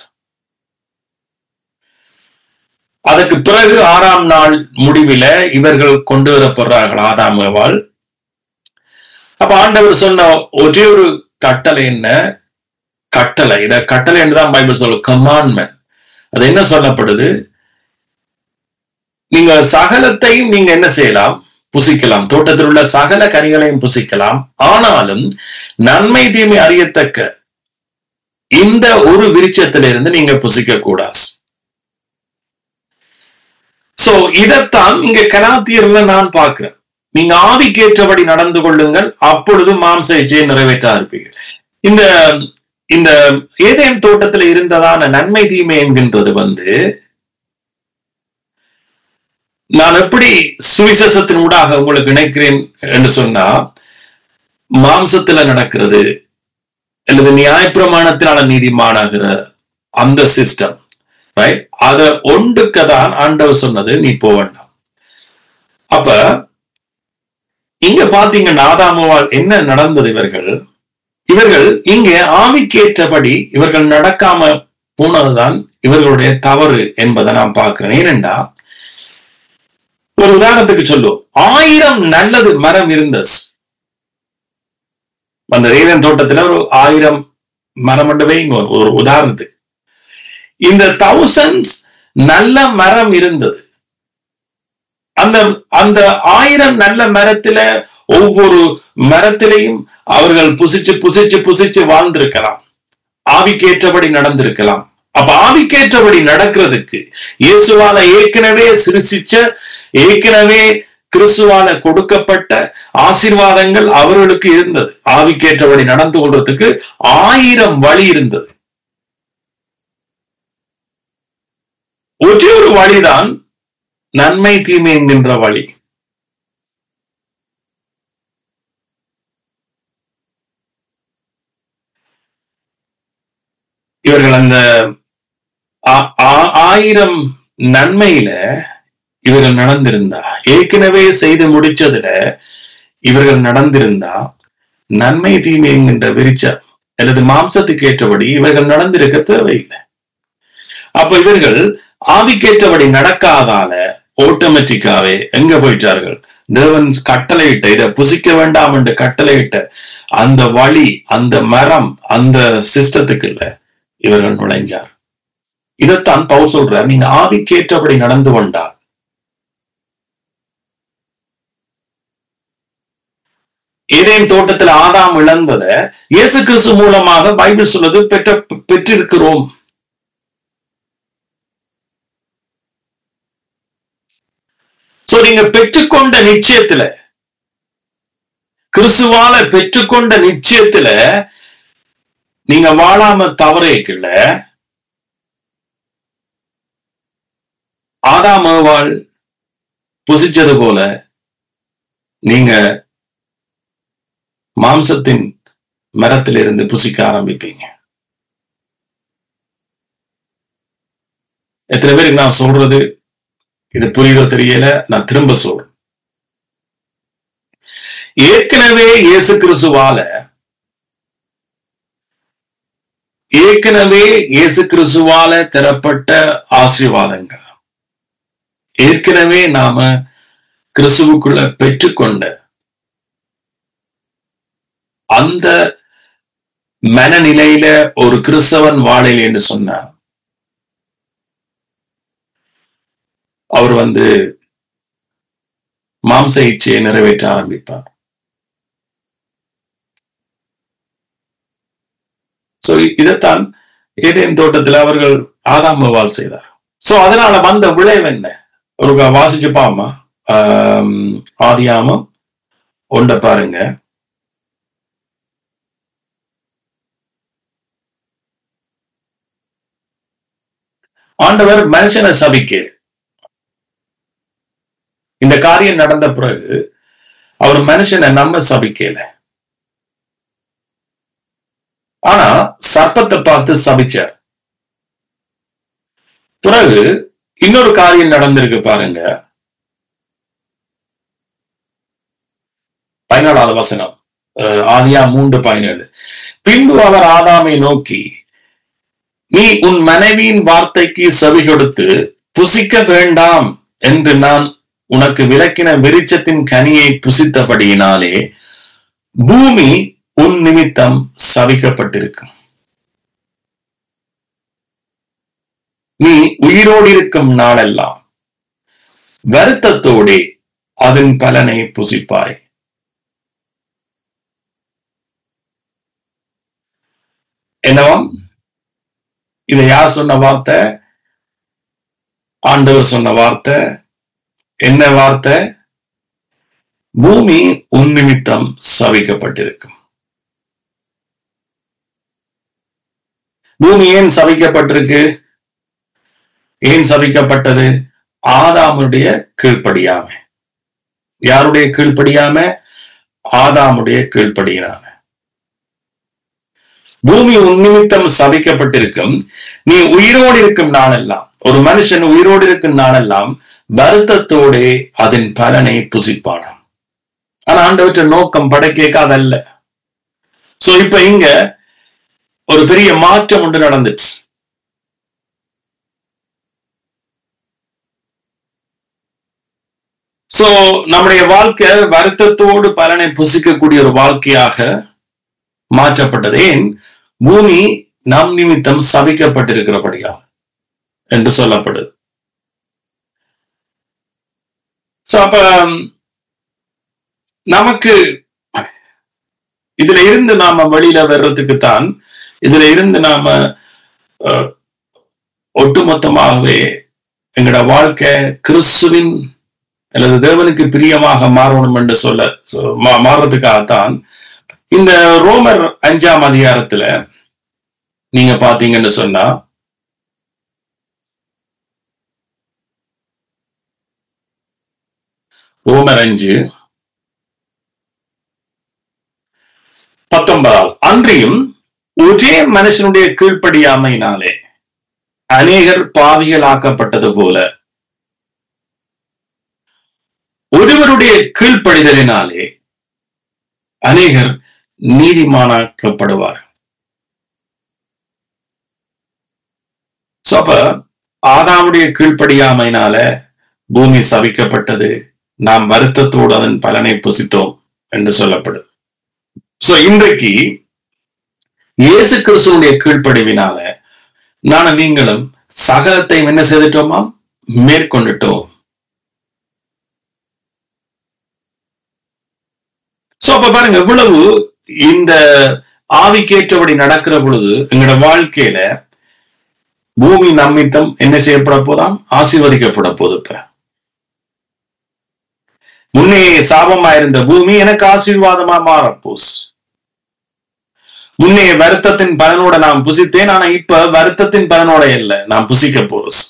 அதுக்கு பிறகு 6ஆம் நாள் முடிவில இவர்கள் கொண்டு வரப்படுறார்கள், ஆதாம் ஏவாள். அப்ப ஆண்டவர் சொன்ன ஒரே ஒரு கட்டளை என்ன? கட்டளை. இத கட்டளை என்றுதான் பைபிள் சொல்லும், கமாண்ட்மெண்ட். அது என்ன சொல்லப்படுது? நீங்க சகலத்தையும் நீங்க என்ன செய்யலாம்? புசிக்கலாம். தோட்டத்தில் உள்ள சகல கனிகளையும் புசிக்கலாம். ஆனாலும் நன்மை தீமை அறியத்தக்க இந்த ஒரு விருட்சத்திலிருந்து நீங்க புசிக்க கூடாது. சோ இதைத்தான் இங்க கலாத்தியர்ல நான் பார்க்கிறேன். நீங்க ஆவிக்கேற்றபடி நடந்து கொள்ளுங்கள், அப்பொழுது மாம்ச இச்சையை நிறைவேற்ற இருப்பீர்கள். இந்த இந்த ஏதேன் தோட்டத்தில் இருந்ததான நன்மை தீமை என்கின்றது நான் எப்படி சுவிசேஷத்தின் ஊடாக உங்களுக்கு இணைக்கிறேன் என்று சொன்னா, மாம்சத்துல நடக்கிறது அல்லது நியாயப்பிரமாணத்தினால நீதிமானாகிற அந்த சிஸ்டம், ரைட்? அத ஒன்றுக்கதான் ஆண்டவர் சொன்னது, நீ போக வேண்டாம். அப்ப இங்க பாத்தீங்கன்னா ஆதாமுவால் என்ன நடந்தது? இவர்கள் இங்கே ஆவிக்கேற்றபடி இவர்கள் நடக்காம போனதுதான் இவர்களுடைய தவறு என்பதை நான் பார்க்கிறேன். ஏனென்றா, ஒரு உதாரணத்துக்கு சொல்லுவோம், 1000 நல்லது மரம் இருந்தது அந்த ஏதேன் தோட்டத்துல. ஒரு 1000 மரம் மட்டுமே இங்க ஒரு உதாரணத்துக்கு. இந்த 1000 நல்ல மரம் இருந்தது. அந்த அந்த 1000 நல்ல மரத்துல ஒவ்வொரு மரத்திலையும் அவர்கள் புசிச்சு புசிச்சு புசிச்சு வாழ்ந்திருக்கலாம், ஆவிக்கேற்றபடி நடந்திருக்கலாம். அப்ப ஆவிக்கேற்றபடி நடக்கிறதுக்கு இயேசுவால ஏற்கனவே சிருஷிச்ச, ஏற்கனவே கிறிஸ்துவால கொடுக்கப்பட்ட ஆசீர்வாதங்கள் அவர்களுக்கு இருந்தது. ஆவிக்கேற்றபடி நடந்து கொள்றதுக்கு 1000 வழி இருந்தது. ஒரே ஒரு வழிதான் நன்மை தீமை என்கின்ற வழி. இவர்கள் அந்த 1000 நன்மையில இவர்கள் நடந்திருந்தா, ஏற்கனவே செய்து முடிச்சதுல இவர்கள் நடந்திருந்தா, நன்மை தீமை என்கின்ற விருட்சம் அல்லது மாம்சத்துக்கு ஏற்றபடி இவர்கள் நடந்திருக்க தேவையில்லை. அப்ப இவர்கள் ஆவிக்கேற்றபடி நடக்காதால ஆட்டோமேட்டிக்காவே எங்க போயிட்டார்கள்? தேவன் கட்டளையிட்ட, இதை புசிக்க வேண்டாம் என்று கட்டளையிட்ட அந்த வழி, அந்த மரம், அந்த சிஸ்டத்துக்கு இல்ல இவர்கள் நுழைஞ்சார். இதைத்தான் பவுல் சொல்றார், நீங்க ஆவிக்கேற்றபடி நடந்து கொண்டால். ஏதேன் தோட்டத்தில் ஆதாம் இழந்தத இயேசு கிறிஸ்து மூலமாக பைபிள் சொல்வது பெற்றிருக்கிறோம். சோ நீங்க பெற்றுக்கொண்ட நிச்சயத்துல, கிறிஸ்துவால பெற்றுக்கொண்ட நிச்சயத்துல நீங்க வாழாம தவறேக்குள்ள ஆதாம் ஏவாள் புசிச்சது போல நீங்க மாம்சத்தின் மரத்திலிருந்து புசிக்க ஆரம்பிப்பீங்க. எத்தனை பேருக்கு நான் சொல்றது இது புரியுதோ தெரியல, நான் திரும்ப சொல்றேன். ஏற்கனவே இயேசு கிறிஸ்துவால தரப்பட்ட ஆசீர்வாதங்கள், ஏற்கனவே நாம கிறிஸ்துவுக்குள்ள பெற்றுக்கொண்ட அந்த மனநிலையில ஒரு கிறிஸ்தவன் வாழையில் என்று சொன்னார், அவர் மாம்ச இச்சையை நிறைவேற்ற ஆரம்பிப்பார். சோ இதைத்தான் ஏதேன் தோட்டத்தில் அவர்கள் ஆதாம் ஏவாள் செய்தார். சோ அதனால வந்த விளைவு என்ன? ஒரு வாசிச்சு பாமா, ஆதியாமம் 1 பாருங்க. ஆண்டவர் மனுஷனை சபிக்க, இந்த காரியம் நடந்த பிறகு அவர் மனுஷனை நம்ம சபிக்கல, ஆனா சர்ப்பத்தை பார்த்து சபிச்சார். பிறகு இன்னொரு காரியம் நடந்திருக்கு பாருங்க, 14வது வசனம், ஆதியாகமம் 3:17. பின்பு அவர் ஆதாமை நோக்கி, நீ உன் மனைவியின் வார்த்தைக்கு செவி கொடுத்து புசிக்க வேண்டாம் என்று நான் உனக்கு விலக்கின விருட்சத்தின் கனியை புசித்தபடியினாலே பூமி உன் நிமித்தம் சபிக்கப்பட்டிருக்கும். நீ உயிரோடு இருக்கும் நாளெல்லாம் வருத்தத்தோடே அதன் பலனை புசிப்பாய். என்னவாம்? இதை யார் சொன்ன வார்த்தை? ஆண்டவர் சொன்ன வார்த்தை. என்ன வார்த்தை? பூமி உன் நிமித்தம் சபிக்கப்பட்டிருக்கும். பூமி ஏன் சபிக்கப்பட்டிருக்கு? ஏன் சபிக்கப்பட்டது? ஆதாமுடைய கீழ்ப்படியாம. யாருடைய கீழ்ப்படியாம? ஆதாமுடைய கீழ்ப்படியாம. பூமி உன் நிமித்தம் சபிக்கப்பட்டிருக்கும். நீ உயிரோடு இருக்கும் நாளெல்லாம், ஒரு மனுஷன் உயிரோடு இருக்கும் நாளெல்லாம் வருத்தத்தோட அதன் பலனை புசிப்பானாம். ஆனா ஆண்டவற்ற நோக்கம் படைக்க அதல்ல. சோ இப்ப இங்க ஒரு பெரிய மாற்றம் ஒன்று நடந்துச்சு. சோ நம்முடைய வாழ்க்கை வருத்தத்தோடு பலனை புசிக்கக்கூடிய ஒரு வாழ்க்கையாக மாற்றப்பட்டது. ஏன்? பூமி நம் நிமித்தம் சபிக்கப்பட்டிருக்கிறபடியா என்று சொல்லப்படுது. அப்ப நமக்கு இதுல இருந்து நாம வெளியில வர்றதுக்குத்தான், இதுல இருந்து நாம ஒட்டுமொத்தமாகவே எங்களோட வாழ்க்கை கிறிஸ்துவின் அல்லது தேவனுக்கு பிரியமாக மாறணும் என்று மாறுறதுக்காகத்தான் இந்த ரோமர் 5ஆம் அதிகாரத்துல நீங்க பாத்தீங்கன்னு சொன்னா, ரோமர் 5:19 அன்றியும் ஒரே மனுஷனுடைய கீழ்ப்படியாமையினாலே அநேகர் பாவிகள் ஆக்கப்பட்டது போல ஒருவருடைய கீழ்ப்படிதலினாலே அநேகர் நீதிமானாக்கப்படுவார். அப்ப ஆதாமுடைய கீழ்ப்படியாமையினால பூமி சபிக்கப்பட்டது. நாம் வருத்தத்தோடு அதன் பலனை புசித்தோம் என்று சொல்லப்படுது. இன்றைக்கு இயேசு கிறிஸ்துவுடைய கீழ்ப்படிவினால நானும் நீங்களும் சகலத்தை என்ன செய்துட்டோமா? மேற்கொண்டுட்டோம். அப்ப பாருங்க, எவ்வளவு இந்த ஆவிக்கேற்றபடி நடக்கிற பொழுது எங்களோட வாழ்க்கையில பூமி நம்மித்தம் என்ன செய்யப்பட போதாம்? ஆசீர்வதிக்கப்பட போது. இப்ப முன்னே சாபமா இருந்த பூமி எனக்கு ஆசீர்வாதமா மாறப்போஸ். முன்னே வருத்தத்தின் பலனோட நான் புசித்தேன், ஆனா இப்ப வருத்தத்தின் பலனோட இல்லை, நான் புசிக்க போறோம்.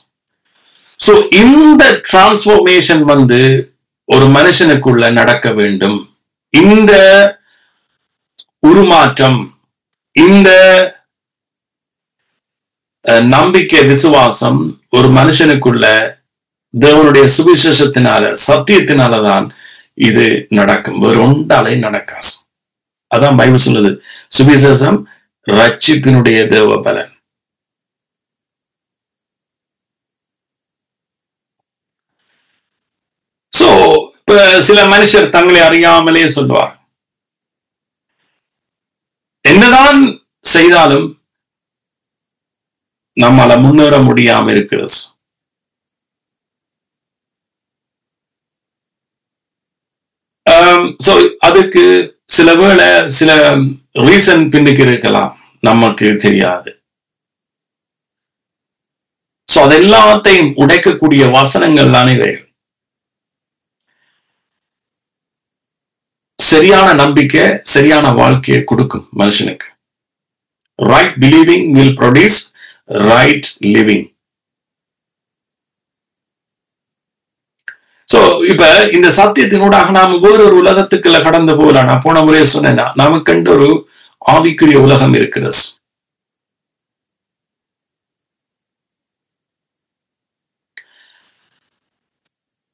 சோ இந்த டிரான்ஸ்பர்மேஷன் ஒரு மனுஷனுக்குள்ள நடக்க வேண்டும். இந்த உருமாற்றம், இந்த நம்பிக்கை, விசுவாசம் ஒரு மனுஷனுக்குள்ள தேவனுடைய சுவிசேஷத்தினால, சத்தியத்தினாலதான் இது நடக்கும். வேறு ஒன்றாலே நடக்காது. அதான் பைபிள் சொல்லுது, சுவிசேஷம் ரட்சிப்பினுடைய தேவ பலன். இப்ப சில மனுஷர் தங்களை அறியாமலே சொல்லுவார், என்னதான் செய்தாலும் நம்மால முன்னேற முடியாம இருக்கிறது. அதுக்கு சில வேளை சில ரீசன் பின்னுக்கு இருக்கலாம், நமக்கு தெரியாது. அதெல்லாத்தையும் உடைக்கக்கூடிய வசனங்கள் தானே இவைகள். சரியான நம்பிக்கை சரியான வாழ்க்கையை கொடுக்கும் மனுஷனுக்கு. Right believing will produce right living. இப்ப இந்த சத்தியத்தினூடாக நாம் வேறொரு உலகத்துக்குள்ள கடந்து போகலாம். நான் போன முறையே சொன்னேன்னா, நமக்கு ஒரு ஆவிக்குரிய உலகம் இருக்கிறது.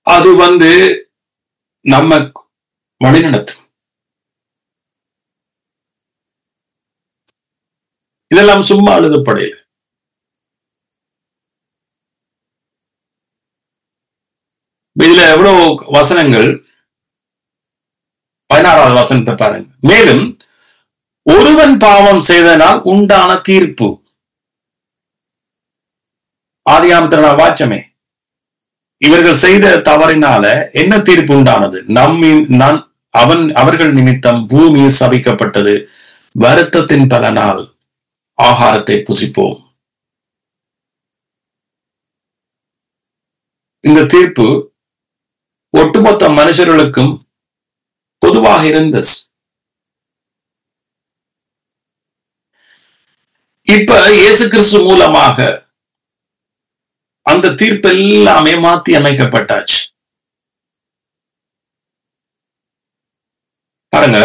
அது நம்ம வழிநடத்தும். இதெல்லாம் சும்மா எழுதப்படையில. இதுல எவ்வளவு வசனங்கள். 16வது வசனத்தை பாருங்க. மேலும் ஒருவன் பாவம் செய்தனால் உண்டான தீர்ப்பு. ஆதியாகமத்துல வாச்சமே, இவர்கள் செய்த தவறினால என்ன தீர்ப்பு உண்டானது? அவர்கள் நிமித்தம் பூமி சபிக்கப்பட்டது. வருத்தத்தின் பலனால் ஆகாரத்தை புசிப்போம். இந்த தீர்ப்பு ஒட்டுமொத்த மனுஷர்களுக்கும் பொதுவாக இருந்தது. இப்ப இயேசு கிறிஸ்து மூலமாக அந்த தீர்ப்பு எல்லாமே மாத்தி அமைக்கப்பட்டாச்சு. பாருங்க,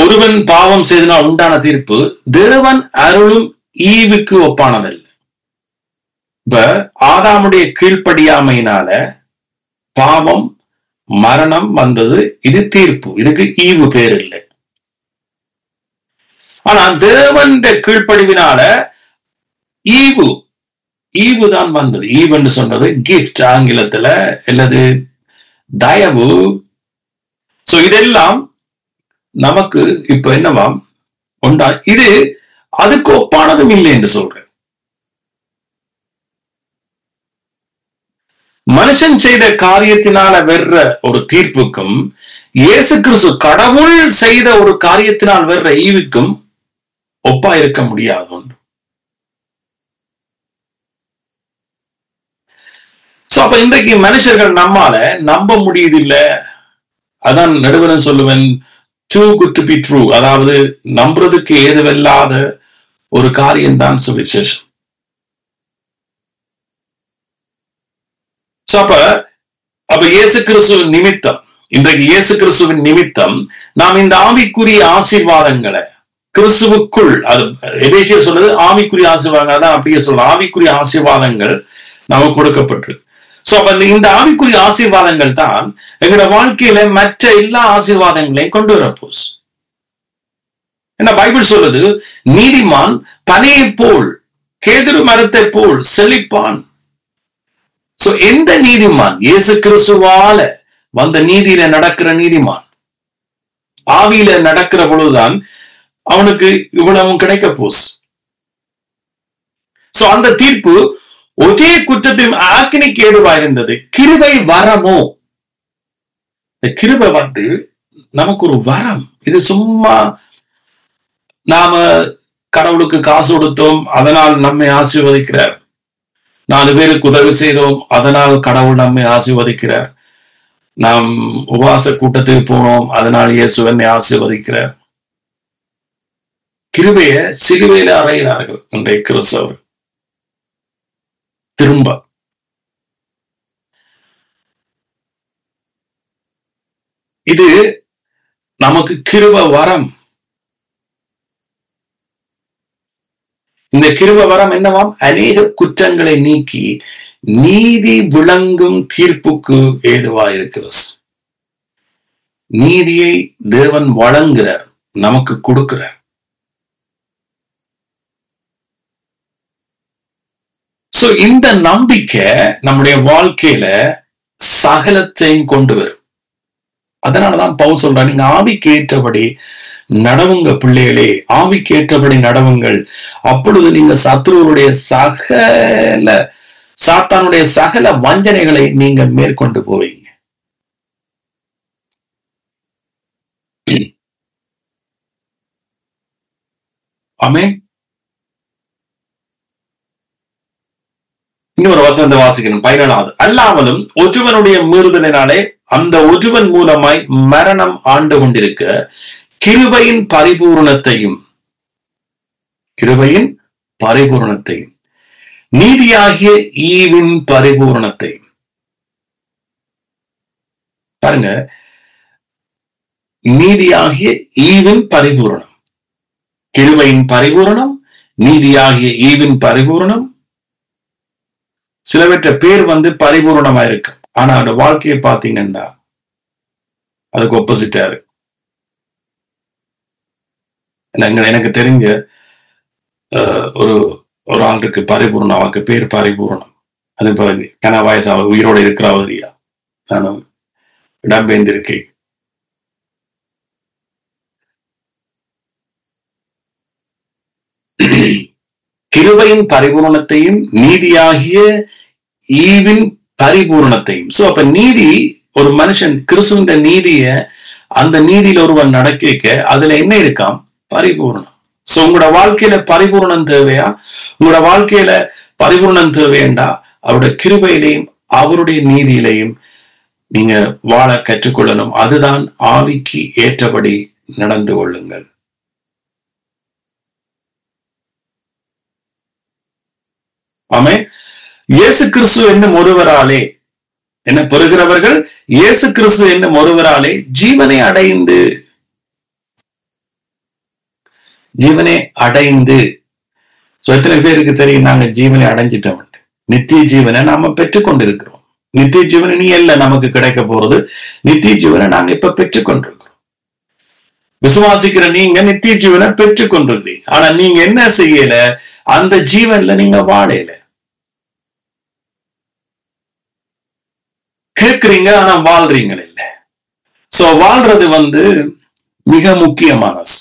ஒருவன் பாவம் செய்தனால் உண்டான தீர்ப்பு தேவன் அருளும் ஈவுக்கு ஒப்பானதல்ல. இப்ப ஆதாமுடைய கீழ்ப்படியாமையினால பாவம் மரணம் வந்தது. இது தீர்ப்பு, இதுக்கு ஈவு பேர் இல்லை. ஆனா தேவன் கீழ்ப்படிவினால ஈவு தான் வந்தது. ஈவுன்னு சொன்னது கிஃப்ட் ஆங்கிலத்துல, அல்லது தயவு. சோ இதெல்லாம் நமக்கு இப்ப என்னவாம் உண்டா? இது அதுக்கு ஒப்பானதும் இல்லை என்று சொல்றேன். மனுஷன் செய்த காரியத்தினால வெறுற ஒரு தீர்ப்புக்கும் இயேசு கிறிஸ்து கடவுள் செய்த ஒரு காரியத்தினால் வெறுற ஈவுக்கும் ஒப்பா இருக்க முடியாது ஒன்று. அப்ப இன்றைக்கு மனுஷர்கள் நம்மால நம்ப முடியுதில்லை. அதான் நடுவரன் சொல்லுவேன், too good to be true. அதாவது நம்புறதுக்கு ஏதுவில்லாத ஒரு காரியம்தான் சுவிசேஷம். அப்ப இயேசு கிறிஸ்துவின் நிமித்தம், இன்றைக்கு இயேசு கிறிஸ்துவின் நிமித்தம் நாம் இந்த ஆவிக்குரிய ஆசீர்வாதங்களை கிறிஸ்துவுக்குள், அது எபேசியர் சொன்னது ஆவிக்குரிய ஆசீர்வாதங்கள் தான், அப்படியே சொல்ற ஆவிக்குரிய ஆசீர்வாதங்கள் நமக்கு கொடுக்கப்பட்டிருக்கு. அப்ப இந்த ஆவிக்குரிய ஆசீர்வாதங்கள் தான் எங்களோட வாழ்க்கையில மற்ற எல்லா ஆசீர்வாதங்களையும் கொண்டு வரப்போஸ். ஏன்னா பைபிள் சொல்றது, நீதிமான் பனையை போல் கேதுரு மரத்தை போல் செழிப்பான். எந்த நீதிமான்? இயேசு கிறிஸ்துவால வந்த நீதியில நடக்கிற நீதிமான், ஆவியில நடக்கிற பொழுதுதான் அவனுக்கு இவ்வளவும் கிடைக்க போஸ். அந்த தீர்ப்பு ஒரே குற்றத்தையும் ஆக்கினிக்கு ஏதுவா இருந்தது. கிருபை வரமோ? இந்த கிருபை வந்து நமக்கு ஒரு வரம். இது சும்மா நாம கடவுளுக்கு காசு கொடுத்தோம் அதனால் நம்மை ஆசீர்வதிக்கிறார், 4 பேருக்கு உதவி செய்தோம் அதனால் கடவுள் நம்மை ஆசீர்வதிக்கிறார், நாம் உபவாச கூட்டத்துக்கு போனோம் அதனால் இயேசு என்னை ஆசீர்வதிக்கிறார். கிருபைய சிலுவையில அறையினார்கள் இன்றைய கிறிஸ்தவர். திரும்ப இது நமக்கு கிருபை வரம். இந்த கிருபை வரம் என்னவாம்? அநேக குற்றங்களை நீக்கி நீதி விளங்கும் தீர்ப்புக்கு ஏதுவா இருக்கிறது. நீதியை தேவன் வழங்குகிறார், நமக்கு கொடுக்கிறார். இந்த நம்பிக்கை நம்முடைய வாழ்க்கையில சகலத்தையும் கொண்டு வரும். அதனாலதான் பவுல் சொல்றார், நீங்க ஆவிக்கு ஏற்றபடி நடவுங்க பிள்ளைகளே, ஆவிக்கு ஏற்றபடி நடவுங்கள், அப்பொழுது நீங்க சத்ருவருடைய சாத்தானுடைய சகல வஞ்சனைகளை நீங்க மேற்கொண்டு போவீங்க. ஆமென். இன்னொரு வசனத்தை வாசிக்கணும், 17வது. அல்லாமலும் ஒருவனுடைய மீறுதலினாலே அந்த ஒருவன் மூலமாய் மரணம் ஆண்டு கொண்டிருக்க கிருபையின் பரிபூரணத்தையும் நீதியாகிய ஈவின் பரிபூரணத்தையும். பாருங்க, நீதியாகிய ஈவின் பரிபூரணம், கிருபையின் பரிபூரணம், நீதியாகிய ஈவின் பரிபூரணம். சிலவற்ற பேர் வந்து பரிபூர்ணமா இருக்கு, ஆனா அந்த வாழ்க்கையை பார்த்தீங்கன்னா அதுக்கு ஆப்போசிட்டா இருக்கு. எனக்கு தெரிஞ்ச ஒரு ஆளுக்கு பரிபூர்ணம், அவனுக்கு பேர் பரிபூர்ணம். அது கன வயசு அவ உயிரோட இருக்கிறாவதியா நான் இடம்பெயர்ந்திருக்கேன். கிருபையின் பரிபூரணத்தையும் நீதியாகிய ஈவின் பரிபூர்ணத்தையும். சோ அப்ப நீதி, ஒரு மனுஷன் கிறிஸ்துவின் நீதிய அந்த நீதியில ஒருவன் நடக்க அதுல என்ன இருக்காம்? பரிபூர்ணம். சோ உங்களோட வாழ்க்கையில பரிபூர்ணம் தேவையா? உங்களோட வாழ்க்கையில பரிபூர்ணம் தேவையண்டா அவருடைய கிருபையிலையும் அவருடைய நீதியிலையும் நீங்க வாழ கற்றுக்கொள்ளணும். அதுதான் ஆவிக்கு ஏற்றபடி நடந்து கொள்ளுங்கள். ஆமே. இயேசு கிறிஸ்து என்னும் ஒருவராலே என்ன பெறுகிறவர்கள் இயேசு கிறிஸ்து என்னும் ஒருவராலே ஜீவனை அடைந்து எத்தனை பேருக்கு தெரியும் நாங்க ஜீவனை அடைஞ்சிட்டோம்? நித்திய ஜீவனை நாம பெற்றுக்கொண்டிருக்கிறோம். நித்திய ஜீவனை நீ அல்ல நமக்கு கிடைக்க போறது, நித்திய ஜீவனை நாங்க இப்ப பெற்றுக்கொண்டிருக்கிறோம். விசுவாசிக்கிற நீங்க நித்திய ஜீவனை பெற்றுக்கொண்டிருக்கீங்க. ஆனா நீங்க என்ன செய்யல? அந்த ஜீவன்ல நீங்க வாழையில கேட்கிறீங்க, ஆனா வாழ்றீங்க இல்ல. சோ வாழ்றது மிக முக்கியமானது.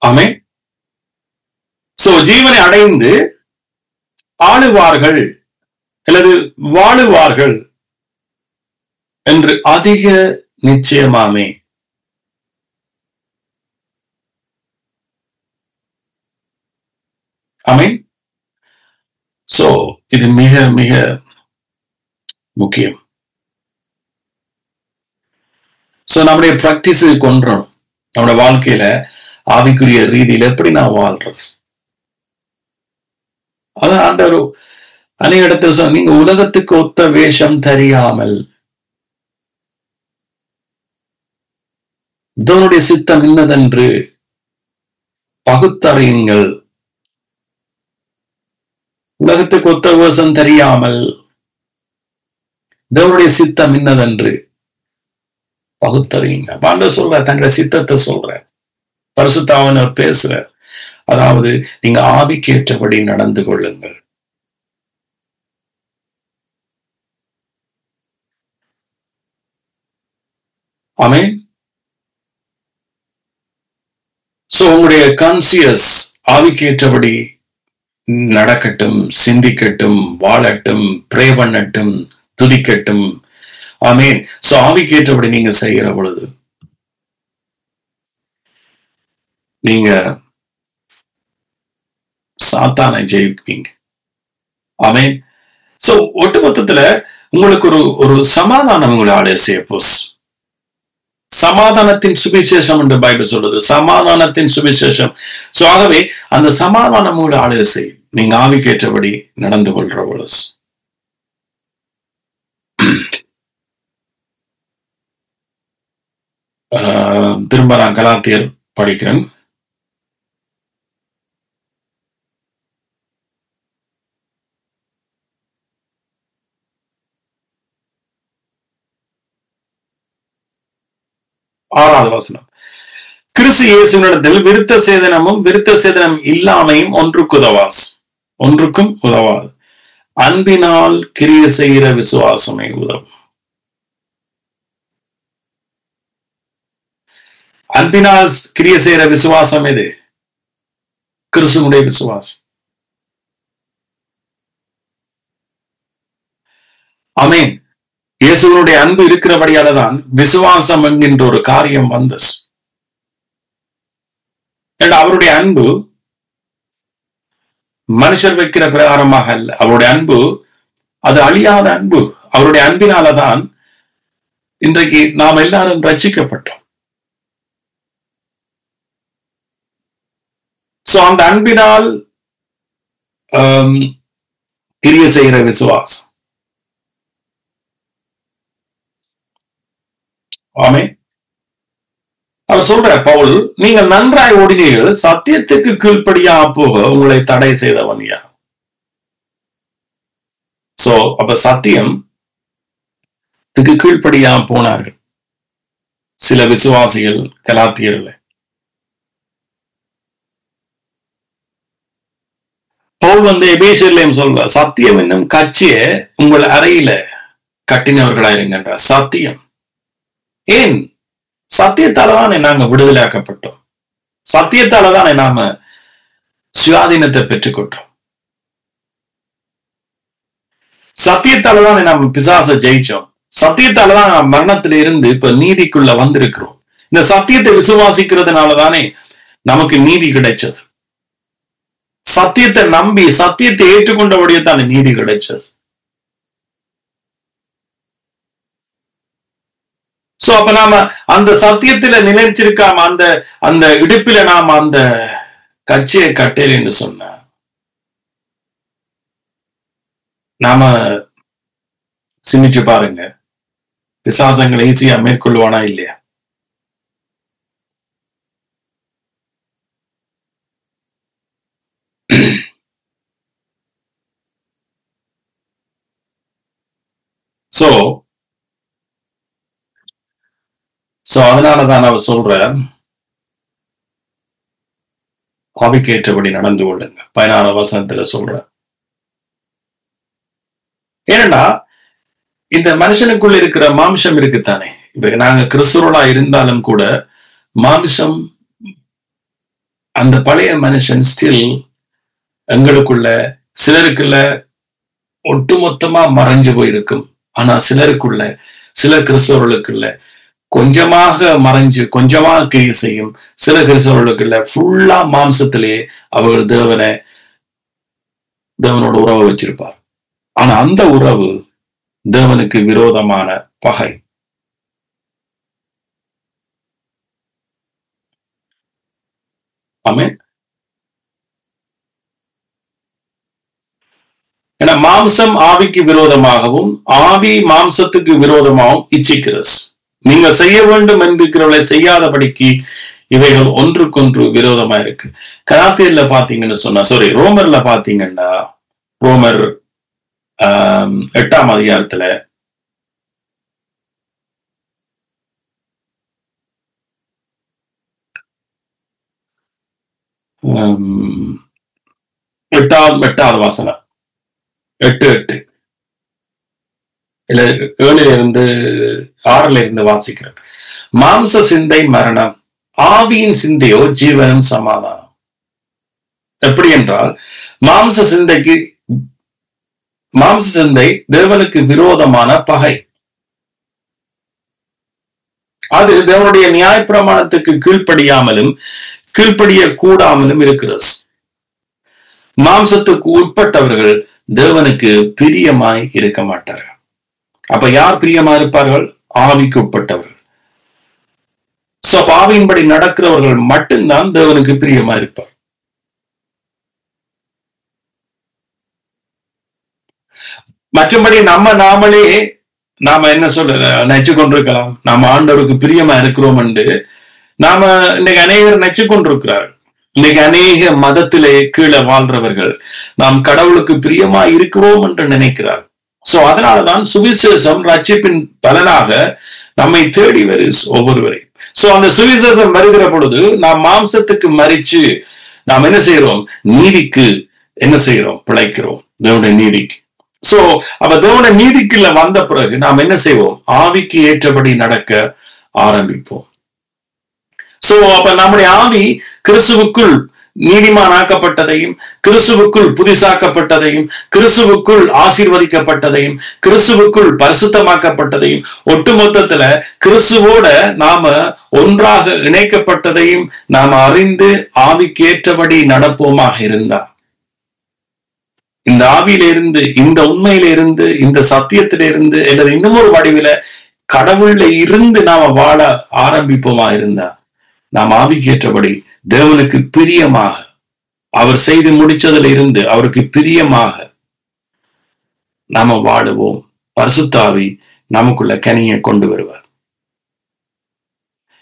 ஆமே. சோ ஜீவனை அடைந்து ஆளுவார்கள் அல்லது வாழுவார்கள் என்று அதிக நிச்சயமாமே. ஆமென். சோ இது மிக மிக முக்கியம். சோ நம்முடைய பிராக்டிஸ் கொன்றோம். நம்முடைய வாழ்க்கையில ஆவிக்குரிய ரீதியில எப்படி நான் வாழ்றது? அதான் ஆண்டவர் அநேக இடத்துல சொன்ன, நீங்க உலகத்துக்கு ஒத்த வேஷம் தெரியாமல் தேவனுடைய சித்தம் இன்னதென்று பகுத்தறியுங்கள். உலகத்துக்கு ஒத்த வேஷம் தெரியாமல் தேவனுடைய சித்தம் இன்னதென்று பகுத்தறியுங்க. ஆண்டவர் சொல்ற, தங்களுடைய சித்தத்தை சொல்ற, பரிசுத்த ஆவியானவர் பேசுற. அதாவது நீங்க ஆவிக்கேற்றபடி நடந்து கொள்ளுங்கள். ஆமென். சோ உங்களுடைய கான்சியஸ் ஆவிக்கேற்றபடி நடக்கட்டும், சிந்திக்கட்டும், வாழட்டும், பிரே பண்ணட்டும், துதிக்கட்டும். ஆமென். சோ ஆவிக்கேற்றபடி நீங்க செய்கிற பொழுது நீங்க சாத்தானை ஜெயிப்பீங்க. ஆமென். சோ ஒட்டுமொத்தத்துல உங்களுக்கு ஒரு சமாதானம் உங்களை ஆடைய செய்ய சமாதானத்தின் சுவிசேஷம் என்று பைபிள் சொல்றது. சமாதானத்தின் சுவிசேஷம். சோ ஆகவே அந்த சமாதானம் உங்களை ஆடைய செய்யும் நீங்க ஆவிக்கேற்றபடி நடந்து கொள்ற பொழுது. திரும்ப நான் கலாத்தியர் படிக்கிறேன். ஆறாவது வசனம். கிறிஸ்து இயேசுவினிடத்தில் விருத்த சேதனமும் விருத்த சேதனம் இல்லாமையும் ஒன்றுக்கும் உதவாது. அன்பினால் கிரியை செய்கிற விசுவாசமே உதவும். அன்பினால் கிரியை செய்கிற விசுவாசம் எது? கிறிஸ்துவுடைய விசுவாசம். ஆமென். இயேசுவனுடைய அன்பு இருக்கிறபடியாலதான் விசுவாசம் என்கின்ற ஒரு காரியம் வந்தது. அவருடைய அன்பு மனுஷர் வைக்கிற பிரகாரமாக அல்ல. அவருடைய அன்பு அது அழியாத அன்பு. அவருடைய அன்பினாலதான் இன்றைக்கு நாம் எல்லாரும் ரட்சிக்கப்பட்டோம். சோ அந்த அன்பினால் கிரியை செய்கிற விசுவாசம். ஆமென். அவர் சொல்ற பவுல், நீங்கள் நன்றாய் ஓடினீர்கள், சத்தியத்துக்கு கீழ்ப்படியா போக உங்களை தடை செய்தவன் யார்? சோ அப்ப சத்தியத்துக்கு கீழ்ப்படியா போனார்கள் சில விசுவாசிகள் கலாத்தியர்கள். பவுல் எபேசியர்லயும் சொல்ற, சத்தியம் என்னும் கட்சியை உங்கள் அறையில கட்டினவர்களாயிருங்கன்ற. சத்தியம் ஏன்? சத்தியத்தாலதானே நாங்க விடுதலையாக்கப்பட்டோம். சத்தியத்தாலதானே நாம சுயாதீனத்தை பெற்றுக்கொண்டோம். சத்தியத்தாலதான் நம்ம பிசாசை ஜெயிச்சோம். சத்தியத்தாலதான் நம்ம மரணத்தில இருந்து இப்ப நீதிக்குள்ள வந்திருக்கிறோம். இந்த சத்தியத்தை விசுவாசிக்கிறதுனாலதானே நமக்கு நீதி கிடைச்சது. சத்தியத்தை நம்பி சத்தியத்தை ஏற்றுக்கொண்டபடியே தானே நீதி கிடைச்சது. சோ அப்ப நாம அந்த சத்தியத்துல நிலைச்சிருக்காம அந்த அந்த இடுப்பில நாம அந்த கட்சியை கட்டேல் என்று சொன்ன நாம சிந்திச்சு பாருங்க, பிசாசங்களை ஈஸியா மேற்கொள்வானா இல்லையா? சோ அதனாலதான் அவர் சொல்ற ஆவிக்கேற்றபடி நடந்து கொள்ளுங்க. 16 வசனத்துல சொல்ற. ஏன்னா இந்த மனுஷனுக்குள்ள இருக்கிற மாம்சம் இருக்குத்தானே. இப்ப நாங்க கிறிஸ்துவர்களா இருந்தாலும் கூட மாம்சம், அந்த பழைய மனுஷன் ஸ்டில் எங்களுக்குள்ள சிலருக்குள்ள ஒட்டுமொத்தமா மறைஞ்சு போயிருக்கும். ஆனா சிலருக்குள்ள, சில கிறிஸ்தவர்களுக்குள்ள கொஞ்சமாக மறைஞ்சு கொஞ்சமாக கிரியை செய்யும். சில கிறிஸ்தவர்களுக்குள்ள ஃபுல்லா மாம்சத்திலேயே அவர்கள் தேவனோட உறவை வச்சிருப்பார். ஆனா அந்த உறவு தேவனுக்கு விரோதமான பகை. ஆமென். ஏன்னா மாம்சம் ஆவிக்கு விரோதமாகவும் ஆவி மாம்சத்துக்கு விரோதமாகவும் இச்சிக்கிறது. நீங்க செய்ய வேண்டும் என்கிறவர்களை செய்யாதபடிக்கு இவைகள் ஒன்றுக்கொன்று விரோதமா இருக்கு. கலாத்தியர்ல பாத்தீங்கன்னு சொன்னா, ரோமர்ல பாத்தீங்கன்னா, ரோமர் 8ஆம் அதிகாரத்துல 8வது வசனம் 8:8 இல்ல 6 வாசிக்கிறேன். மாம்ச சிந்தை மரணம், ஆவியின் சிந்தையோ ஜீவனும் சமாதானம். எப்படி என்றால் மாம்ச சிந்தை தேவனுக்கு விரோதமான பகை. அது தேவனுடைய நியாயப்பிரமாணத்துக்கு கீழ்ப்படிய கூடாமலும் இருக்கிறது. மாம்சத்துக்கு உட்பட்டவர்கள் தேவனுக்கு பிரியமாய் இருக்க மாட்டார்கள். அப்ப யார் பிரியமா இருப்பார்கள்? ஆவிக்கு உட்பட்டவர்கள். சோ ஆவியின்படி நடக்கிறவர்கள் மட்டும்தான் தேவனுக்கு பிரியமா இருப்பார். மற்றபடி நாம என்ன நினைச்சு கொண்டிருக்கலாம், நாம ஆண்டவருக்கு பிரியமா இருக்கிறோம் என்று நாம இன்னைக்கு அநேகர் நினைச்சு கொண்டிருக்கிறார்கள். இன்னைக்கு அநேக மதத்திலே கீழே வாழ்றவர்கள் நாம் கடவுளுக்கு பிரியமா இருக்கிறோம் என்று நினைக்கிறார். சோ அதனாலதான் சுவிசேஷம் ரட்சிப்பின் பலனாக நம்மை தேடி வரும் ஒவ்வொருவரையும். சோ அந்த சுவிசேஷம் வருகிற பொழுது நாம் மாம்சத்துக்கு மறிச்சு நாம் என்ன செய்யறோம்? நீதிக்கு என்ன செய்யறோம்? பிழைக்கிறோம், தேவனுடைய நீதிக்கு. சோ அப்ப தேவனுடைய நீதிக்குள்ள வந்த பிறகு நாம் என்ன செய்வோம்? ஆவிக்கு ஏற்றபடி நடக்க ஆரம்பிப்போம். சோ அப்ப நம்முடைய ஆவி கிறிஸ்துவுக்குள் நீதிமானாக்கப்பட்டதையும், கிறிஸ்துவுக்குள் புதிசாக்கப்பட்டதையும், கிறிஸ்துவுக்குள் ஆசீர்வதிக்கப்பட்டதையும், கிறிஸ்துவுக்குள் பரிசுத்தமாக்கப்பட்டதையும், ஒட்டுமொத்தத்துல கிறிஸ்துவோட நாம ஒன்றாக இணைக்கப்பட்டதையும் நாம் அறிந்து ஆவிக்கேற்றபடி நடப்போமாக இருந்தா, இந்த ஆவியிலிருந்து, இந்த உண்மையிலிருந்து, இந்த சத்தியத்திலிருந்து, அல்லது இன்னும் ஒரு வடிவில கடவுள்ல இருந்து நாம வாழ ஆரம்பிப்போமா இருந்தா, நாம் ஆவிக்கேற்றபடி தேவனுக்கு பிரியமாக, அவர் செய்து முடிச்சதுல இருந்து அவருக்கு பிரியமாக நாம வாழுவோம். பரிசுத்த ஆவி நமக்குள்ள கனியை கொண்டு வருவார்.